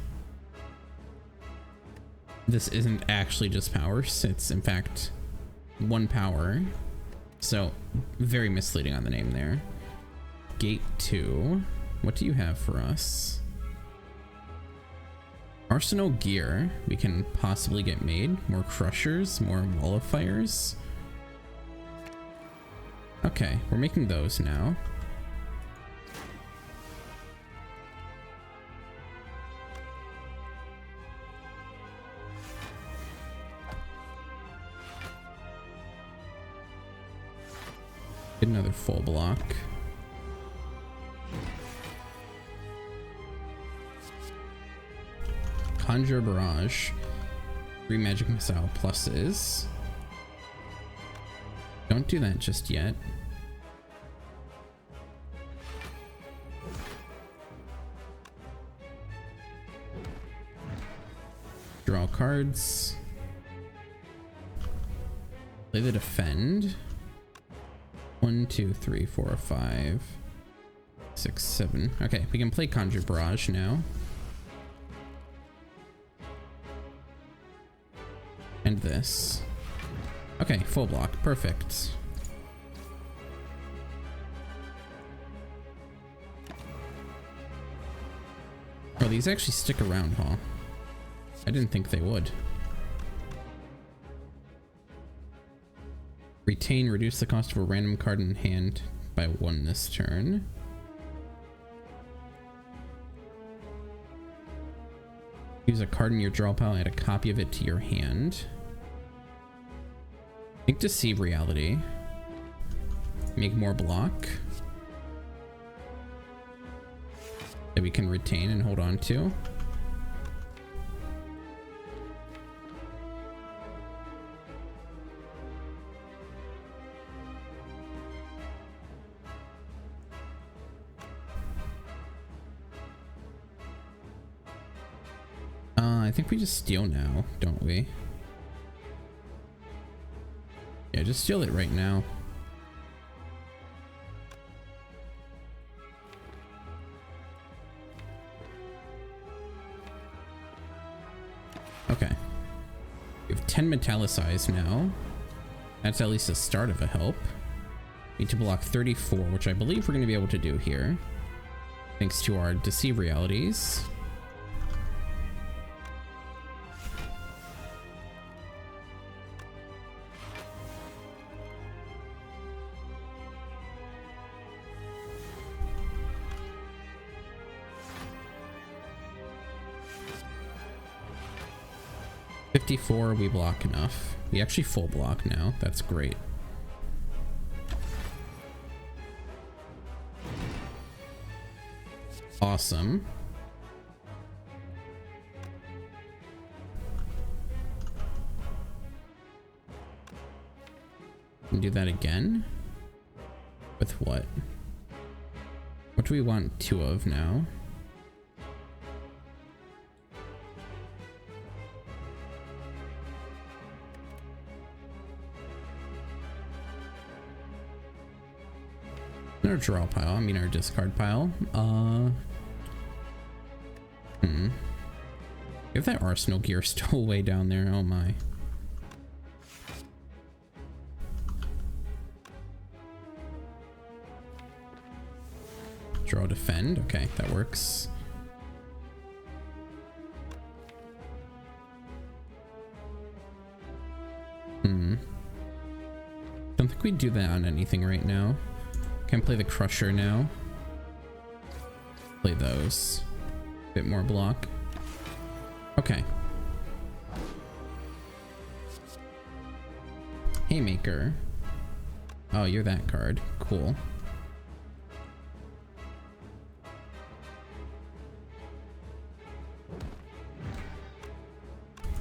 This isn't actually just powers. It's in fact one power. So very misleading on the name there. Gate 2. What do you have for us? Arsenal gear. We can possibly get made. More crushers, more wall of fires. Okay, we're making those now. Get another full block. Conjure Barrage. 3 magic missile pluses. Don't do that just yet. Draw cards. Play the defend. 1, 2, 3, 4, 5, 6, 7. Okay, we can play Conjure Barrage now. And this. Okay, full block. Perfect. Oh, these actually stick around, huh? I didn't think they would. Retain, reduce the cost of a random card in hand by 1 this turn. Use a card in your draw pile, add a copy of it to your hand. Think Deceive Reality. Make more block that we can retain and hold on to. I think we just steal now, don't we? Yeah, just steal it right now. Okay. We have 10 Metallicized now. That's at least the start of a help. Need to block 34, which I believe we're going to be able to do here. Thanks to our Deceive Realities. We block enough. We actually full block now. That's great. Awesome. And do that again. With what? What do we want 2 of now? Our draw pile, I mean our discard pile. We have that arsenal gear still way down there. Oh my. Draw, defend. Okay, that works. Don't think we'd do that on anything right now. Can play the crusher now. Play those. Bit more block. Okay. Haymaker. Oh, you're that card. Cool.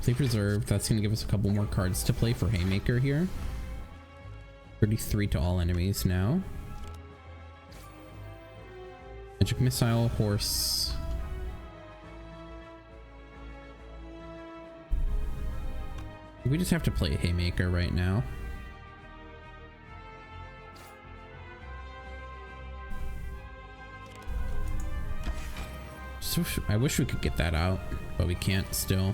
Play Preserve. That's going to give us a couple more cards to play for Haymaker here. 33 to all enemies now. Magic Missile, Horse. We just have to play Haymaker right now. I wish we could get that out, but we can't still.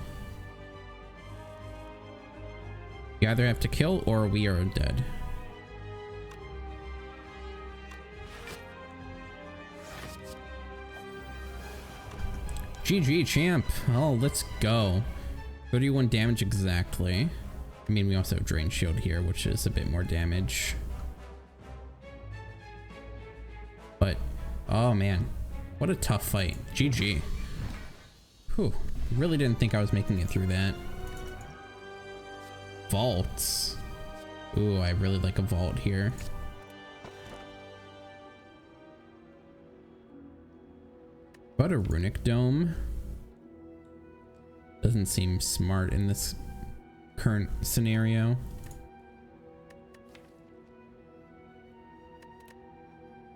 You either have to kill or we are dead. GG, champ. Oh, let's go. 31 damage exactly. I mean, we also have Drain Shield here, which is a bit more damage. But, oh man, what a tough fight. GG. Whew, really didn't think I was making it through that. Vaults. Ooh, I really like a vault here. But a runic dome doesn't seem smart in this current scenario.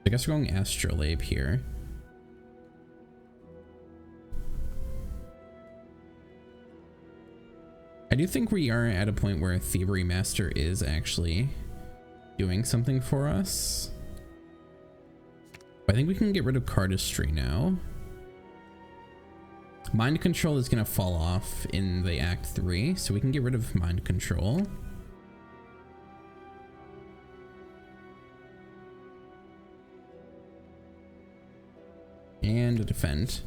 I guess we're going Astrolabe here. I do think we are at a point where Thievery Master is actually doing something for us. I think we can get rid of Cardistry now. Mind Control is going to fall off in the Act 3, so we can get rid of Mind Control. And a Defend.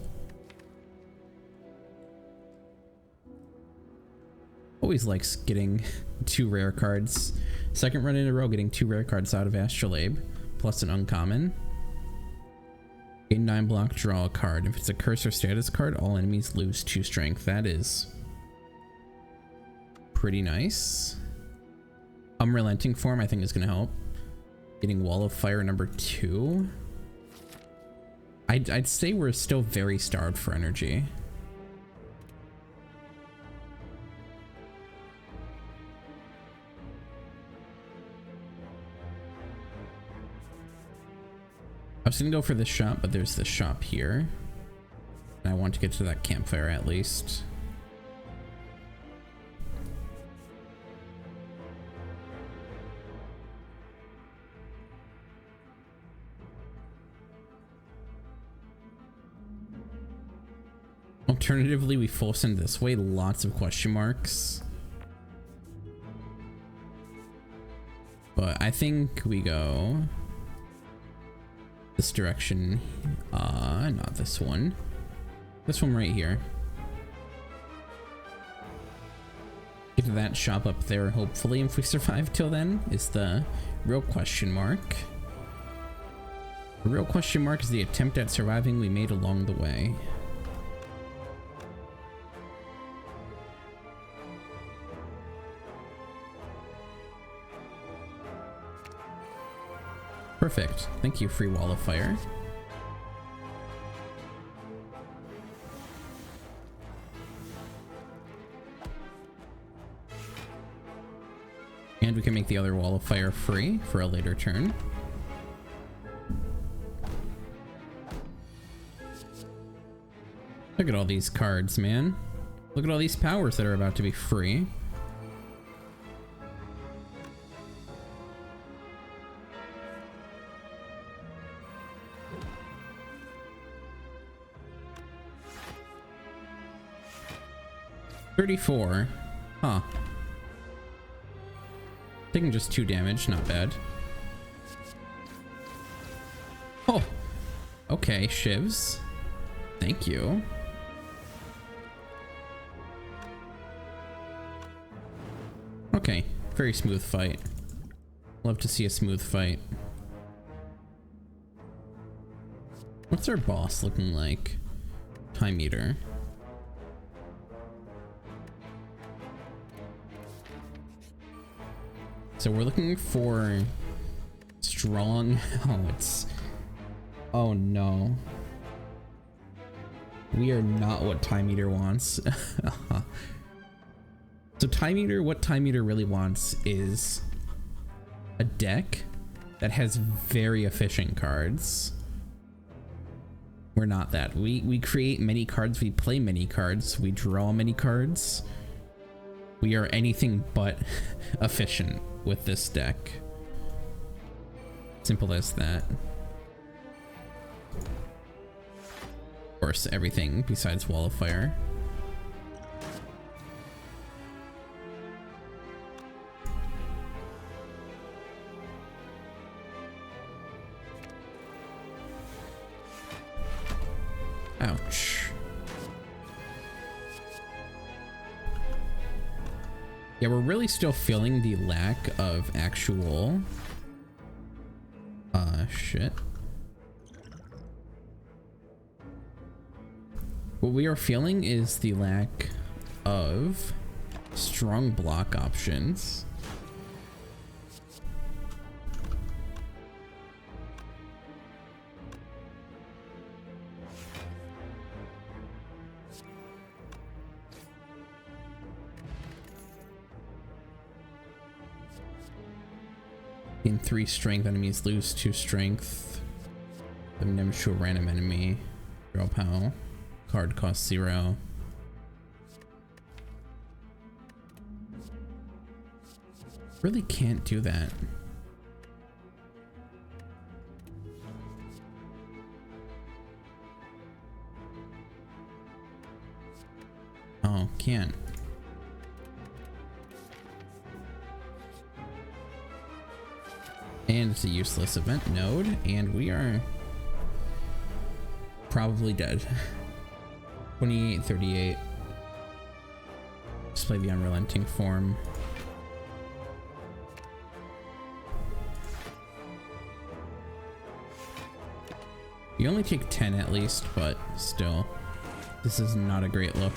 Always likes getting 2 rare cards. Second run in a row getting 2 rare cards out of Astrolabe, plus an uncommon. Gain 9 block, draw a card. If it's a curse or status card, all enemies lose 2 strength. That is pretty nice. Unrelenting form I think is going to help. Getting Wall of Fire number 2. I'd say we're still very starved for energy. I was gonna go for this shop, but there's this shop here. And I want to get to that campfire at least. Alternatively, we full send this way, lots of question marks. But I think we go this direction, not this one. This one right here. Get to that shop up there, hopefully, if we survive till then, is the real question mark. The real question mark is the attempt at surviving we made along the way. Perfect. Thank you, free Wall of Fire. And we can make the other Wall of Fire free for a later turn. Look at all these cards, man. Look at all these powers that are about to be free. $34. Huh. Taking just 2 damage, not bad. Oh. Okay, Shivs. Thank you. Okay, very smooth fight. Love to see a smooth fight. What's our boss looking like? Time Eater. So we're looking for strong. Oh no. We are not what Time Eater wants. So Time Eater, what Time Eater really wants is a deck that has very efficient cards. We're not that. We create many cards, we play many cards, we draw many cards. We are anything but efficient with this deck. Simple as that. Of course, everything besides Wall of Fire. Ouch. Yeah, we're really still feeling the lack of actual... shit. What we are feeling is the lack of strong block options. In 3 strength, enemies lose 2 strength. Them damage to a random enemy. Draw POW. Card cost 0. Really can't do that. Oh, can't. And it's a useless event node, and we are probably dead. 28, 38. Display the unrelenting form. You only take 10 at least, but still, this is not a great look.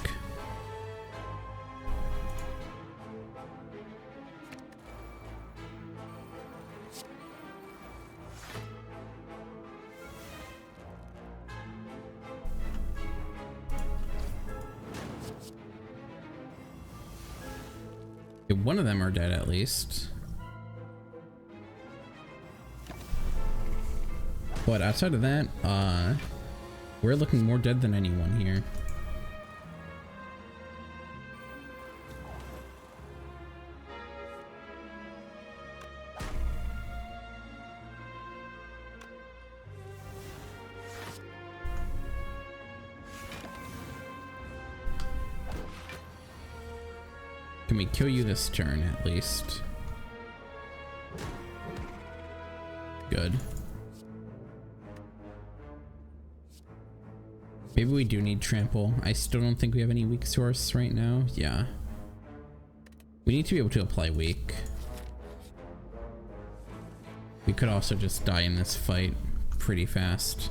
One of them are dead at least. But outside of that, we're looking more dead than anyone here. Can we kill you this turn at least? Good. Maybe we do need trample. I still don't think we have any weak source right now. Yeah. We need to be able to apply weak. We could also just die in this fight pretty fast.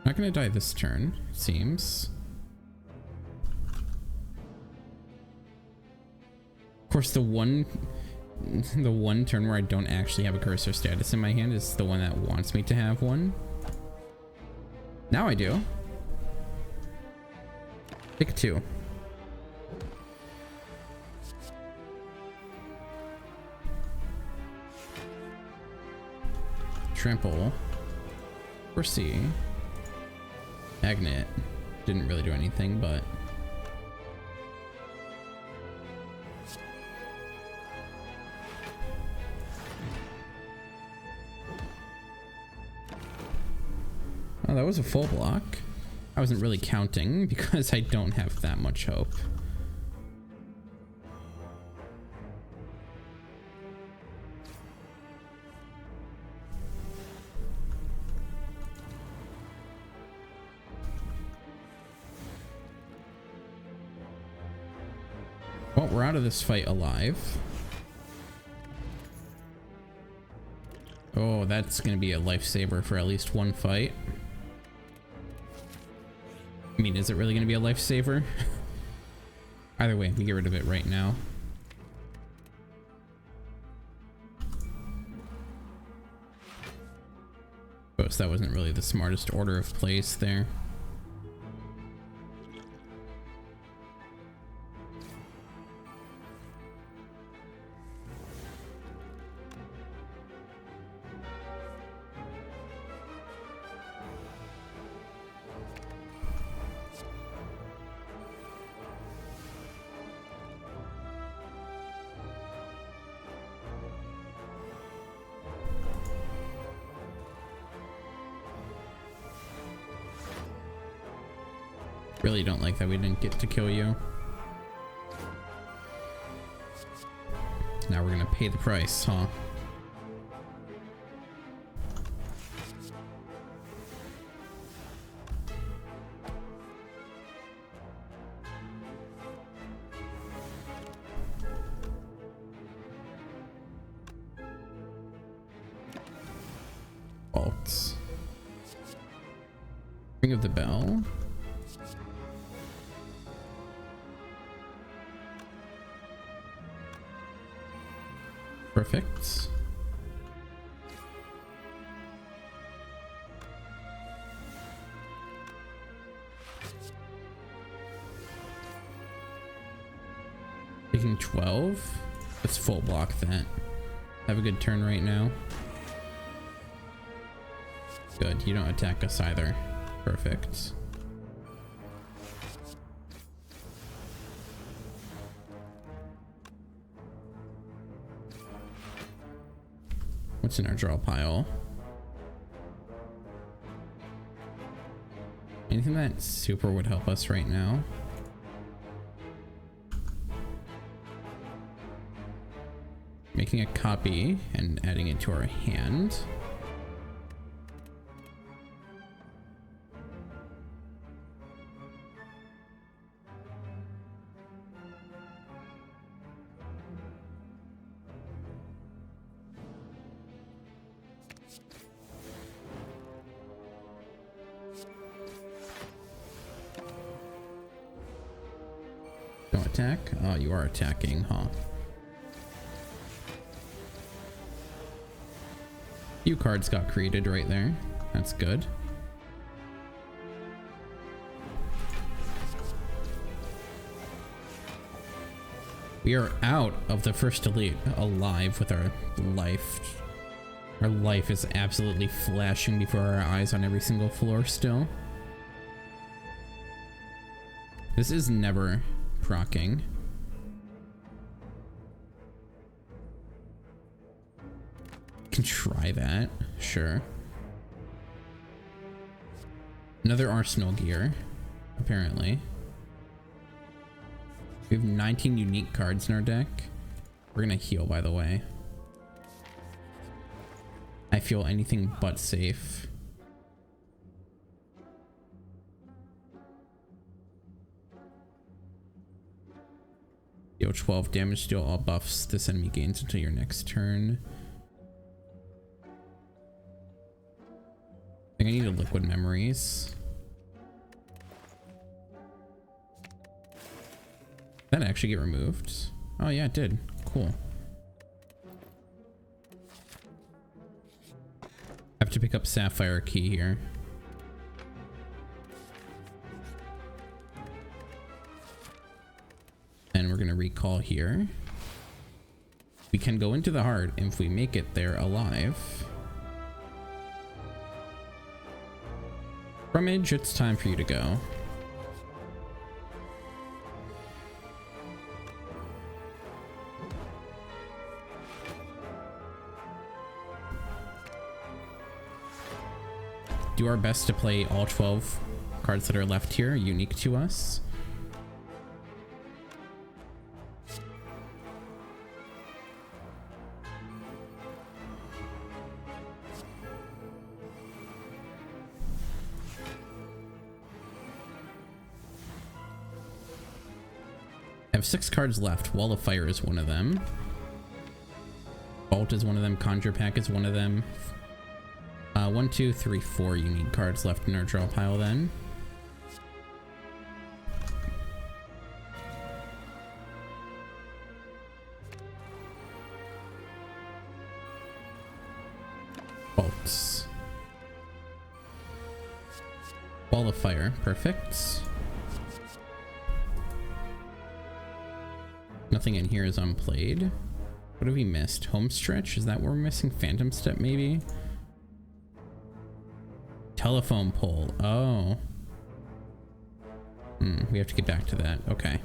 Not gonna die this turn, it seems. Of course, the one turn where I don't actually have a cursor status in my hand is the one that wants me to have one. Now I do. Pick 2. Trample. Foresee. Magnet. Didn't really do anything, but... Oh, that was a full block. I wasn't really counting because I don't have that much hope. Well, we're out of this fight alive. Oh, that's gonna be a lifesaver for at least one fight. I mean, is it really gonna be a lifesaver? Either way, we get rid of it right now. Oh, so that wasn't really the smartest order of plays there. Really don't like that we didn't get to kill you. Now we're gonna pay the price, huh? Bolts. Ring of the bell. Perfect. Taking 12. Let's full block that. Have a good turn right now. Good, you don't attack us either. Perfect. What's in our draw pile? Anything that super would help us right now? Making a copy and adding it to our hand. Don't attack? Oh, you are attacking, huh? Few cards got created right there. That's good. We are out of the first elite alive with our life. Our life is absolutely flashing before our eyes on every single floor still. This is never procking. Can try that, sure. Another arsenal gear, apparently. We have 19 unique cards in our deck. We're gonna heal, by the way. I feel anything but safe. Deal 12 damage, deal all buffs this enemy gains until your next turn. I think I need a liquid memories. Did that actually get removed? Oh yeah, it did. Cool. I have to pick up Sapphire Key here. And we're gonna recall here. We can go into the heart if we make it there alive. Rummage, it's time for you to go. Do our best to play all 12 cards that are left here, unique to us. I have 6 cards left. Wall of Fire is one of them. Bolt is one of them. Conjure Pack is one of them. 1, 2, 3, 4 unique cards left in our draw pile then. Bolts. Wall of Fire. Perfect. Nothing in here is unplayed. What have we missed? Home Stretch? Is that where we're missing? Phantom Step maybe? Telephone pole. Oh. We have to get back to that. Okay.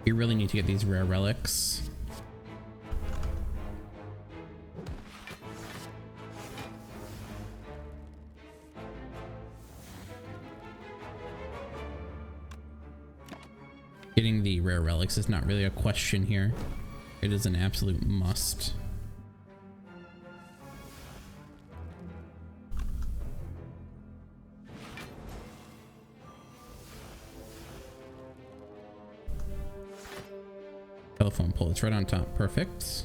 We really need to get these rare relics. relics is not really a question here. It is an absolute must. Telephone pole, it's right on top. Perfect.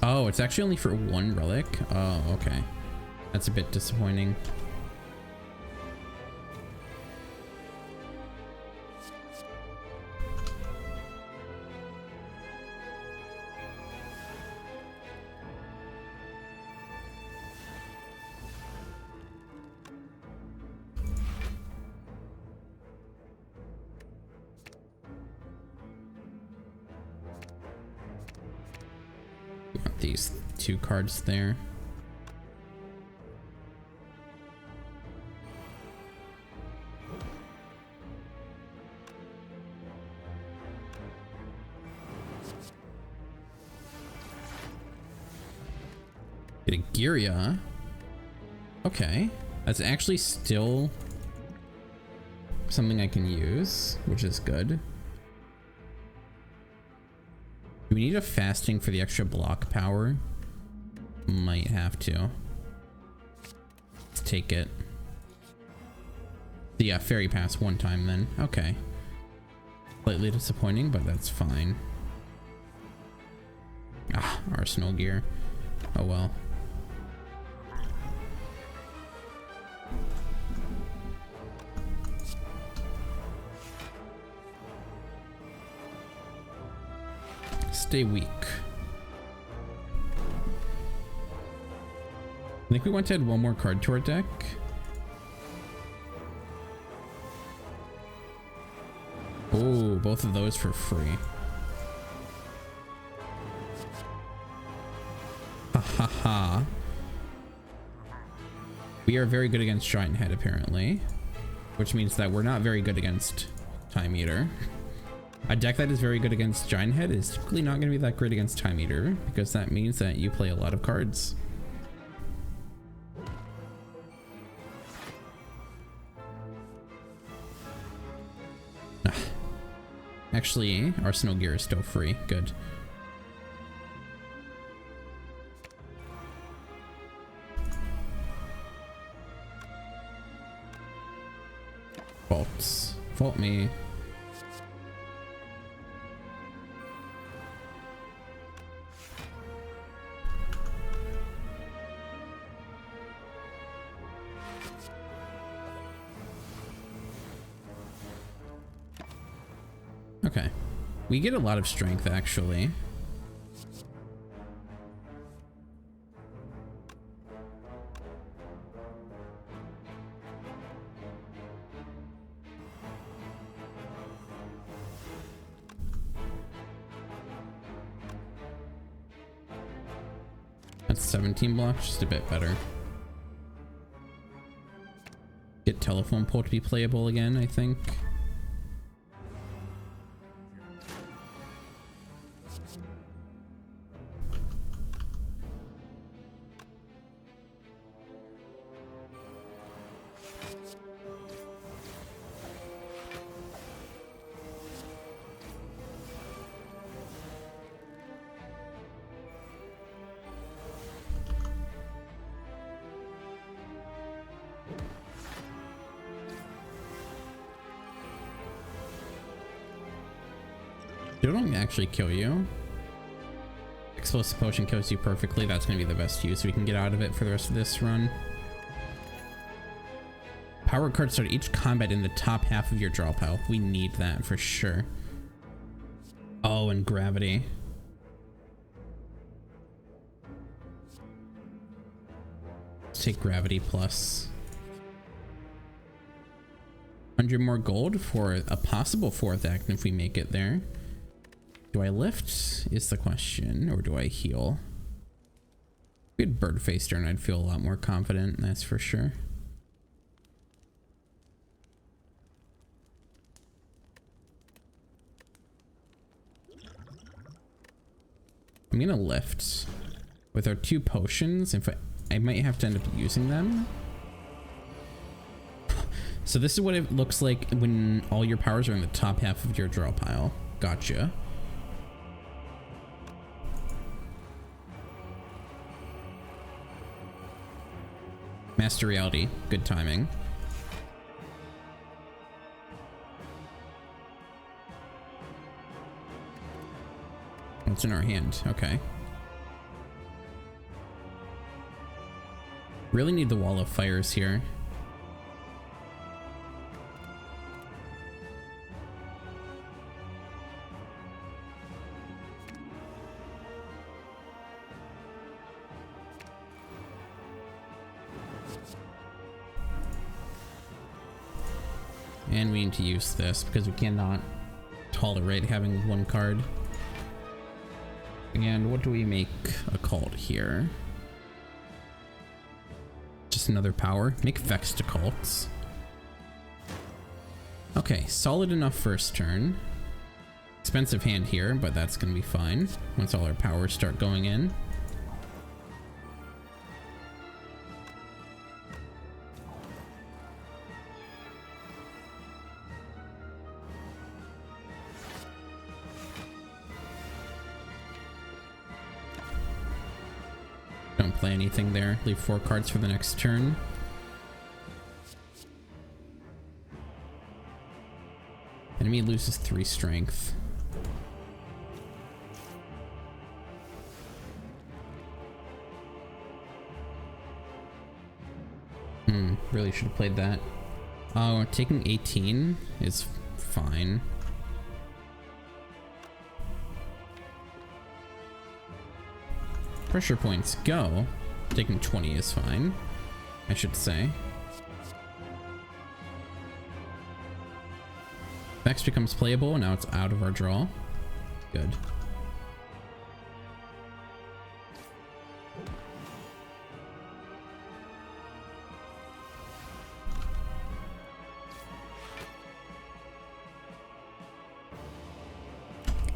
Oh, it's actually only for one relic. Oh, okay. That's a bit disappointing. These two cards there. Get a Giria. Okay. That's actually still something I can use, which is good. Do we need a fasting for the extra block power? Might have to. Let's take it. Yeah, fairy pass one time then. Okay. Slightly disappointing, but that's fine. Ah, arsenal gear. Oh well. Stay weak. I think we want to add one more card to our deck. Oh, both of those for free. Ha ha ha. We are very good against Giant Head apparently, which means that we're not very good against Time Eater. A deck that is very good against Giant Head is typically not going to be that great against Time Eater, because that means that you play a lot of cards. Actually, Arsenal Gear is still free. Good. Faults. Fault me. Okay. We get a lot of strength, actually. That's 17 blocks, just a bit better. Get telephone pole to be playable again, I think. They don't actually kill you. Explosive potion kills you perfectly. That's going to be the best use we can get out of it for the rest of this run. Power cards start each combat in the top half of your draw pile. We need that for sure. Oh, and gravity. Let's take gravity plus 100 more gold for a possible 4th act if we make it there. Do I lift is the question, or do I heal? If we had bird face turn, I'd feel a lot more confident, that's for sure. I'm gonna lift. with our 2 potions. If I might have to end up using them. So this is what it looks like when all your powers are in the top half of your draw pile. Gotcha. Master Reality. Good timing. What's in our hand? Okay. Really need the Wall of Fires here. And we need to use this because we cannot tolerate having 1 card. And what do we make a cult here? Just another power. Make Vex to cults. Okay, solid enough first turn. Expensive hand here, but that's gonna be fine once all our powers start going in. Don't play anything there. Leave 4 cards for the next turn. Enemy loses 3 strength. Really should have played that. Oh, taking 18 is fine. Pressure points go. Taking 20 is fine, I should say. Vex becomes playable. Now it's out of our draw. Good.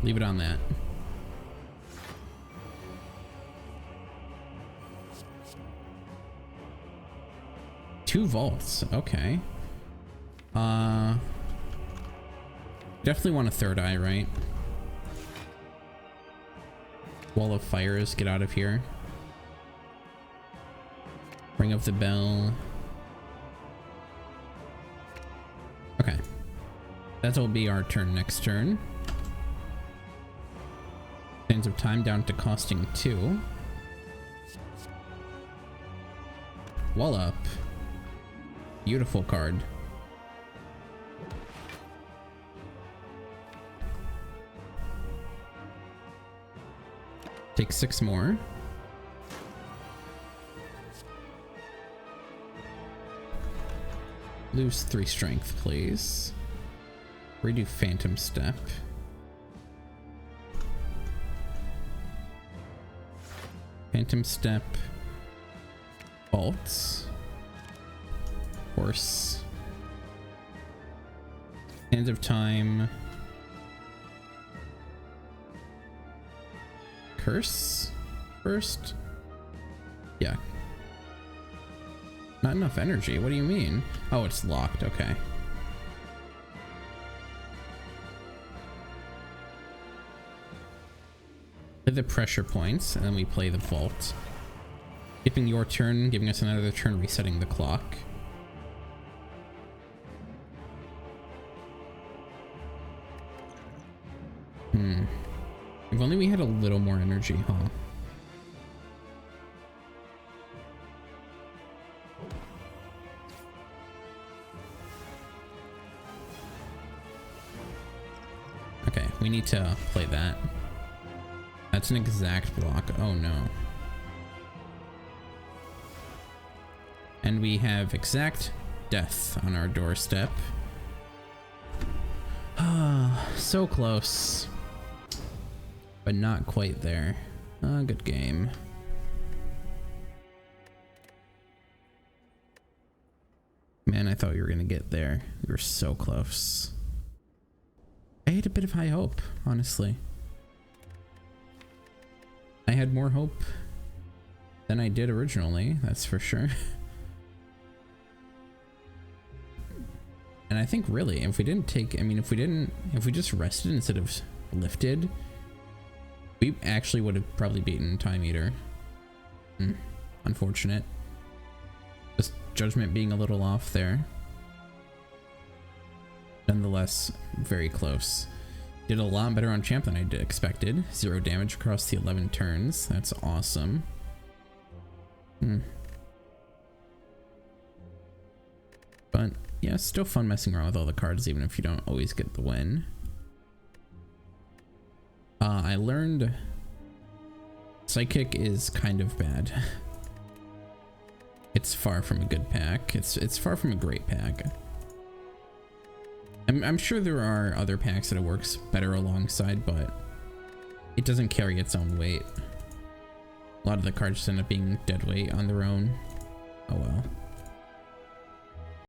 Leave it on that. Two vaults. Okay. Definitely want a 3rd eye, right? Wall of Fires. Get out of here. Ring of the Bell. Okay. That'll be our turn next turn. Sands of Time down to costing 2. Wall up. Beautiful card. Take 6 more. Lose 3 strength, please. Redo Phantom Step. Phantom Step. Vaults. Horse. End of Time. Curse first? Yeah. Not enough energy. What do you mean? Oh, it's locked. Okay. Play the pressure points, and then we play the vault. Skipping your turn, giving us another turn, resetting the clock. If only we had a little more energy, huh? Okay, we need to play that. That's an exact block. Oh no. And we have exact death on our doorstep. Ah, so close. But not quite there. Good game. Man, I thought you were gonna get there. We were so close. I had a bit of high hope, honestly. I had more hope than I did originally, that's for sure. And I think really, if we didn't take, I mean, if we just rested instead of lifted, we actually would have probably beaten Time Eater. Unfortunate. Just judgment being a little off there. Nonetheless, very close. Did a lot better on champ than I expected. 0 damage across the 11 turns. That's awesome. But yeah, still fun messing around with all the cards, even if you don't always get the win. I learned Psychic is kind of bad. It's far from a good pack. It's far from a great pack. I'm sure there are other packs that it works better alongside, but it doesn't carry its own weight. A lot of the cards just end up being dead weight on their own. Oh well.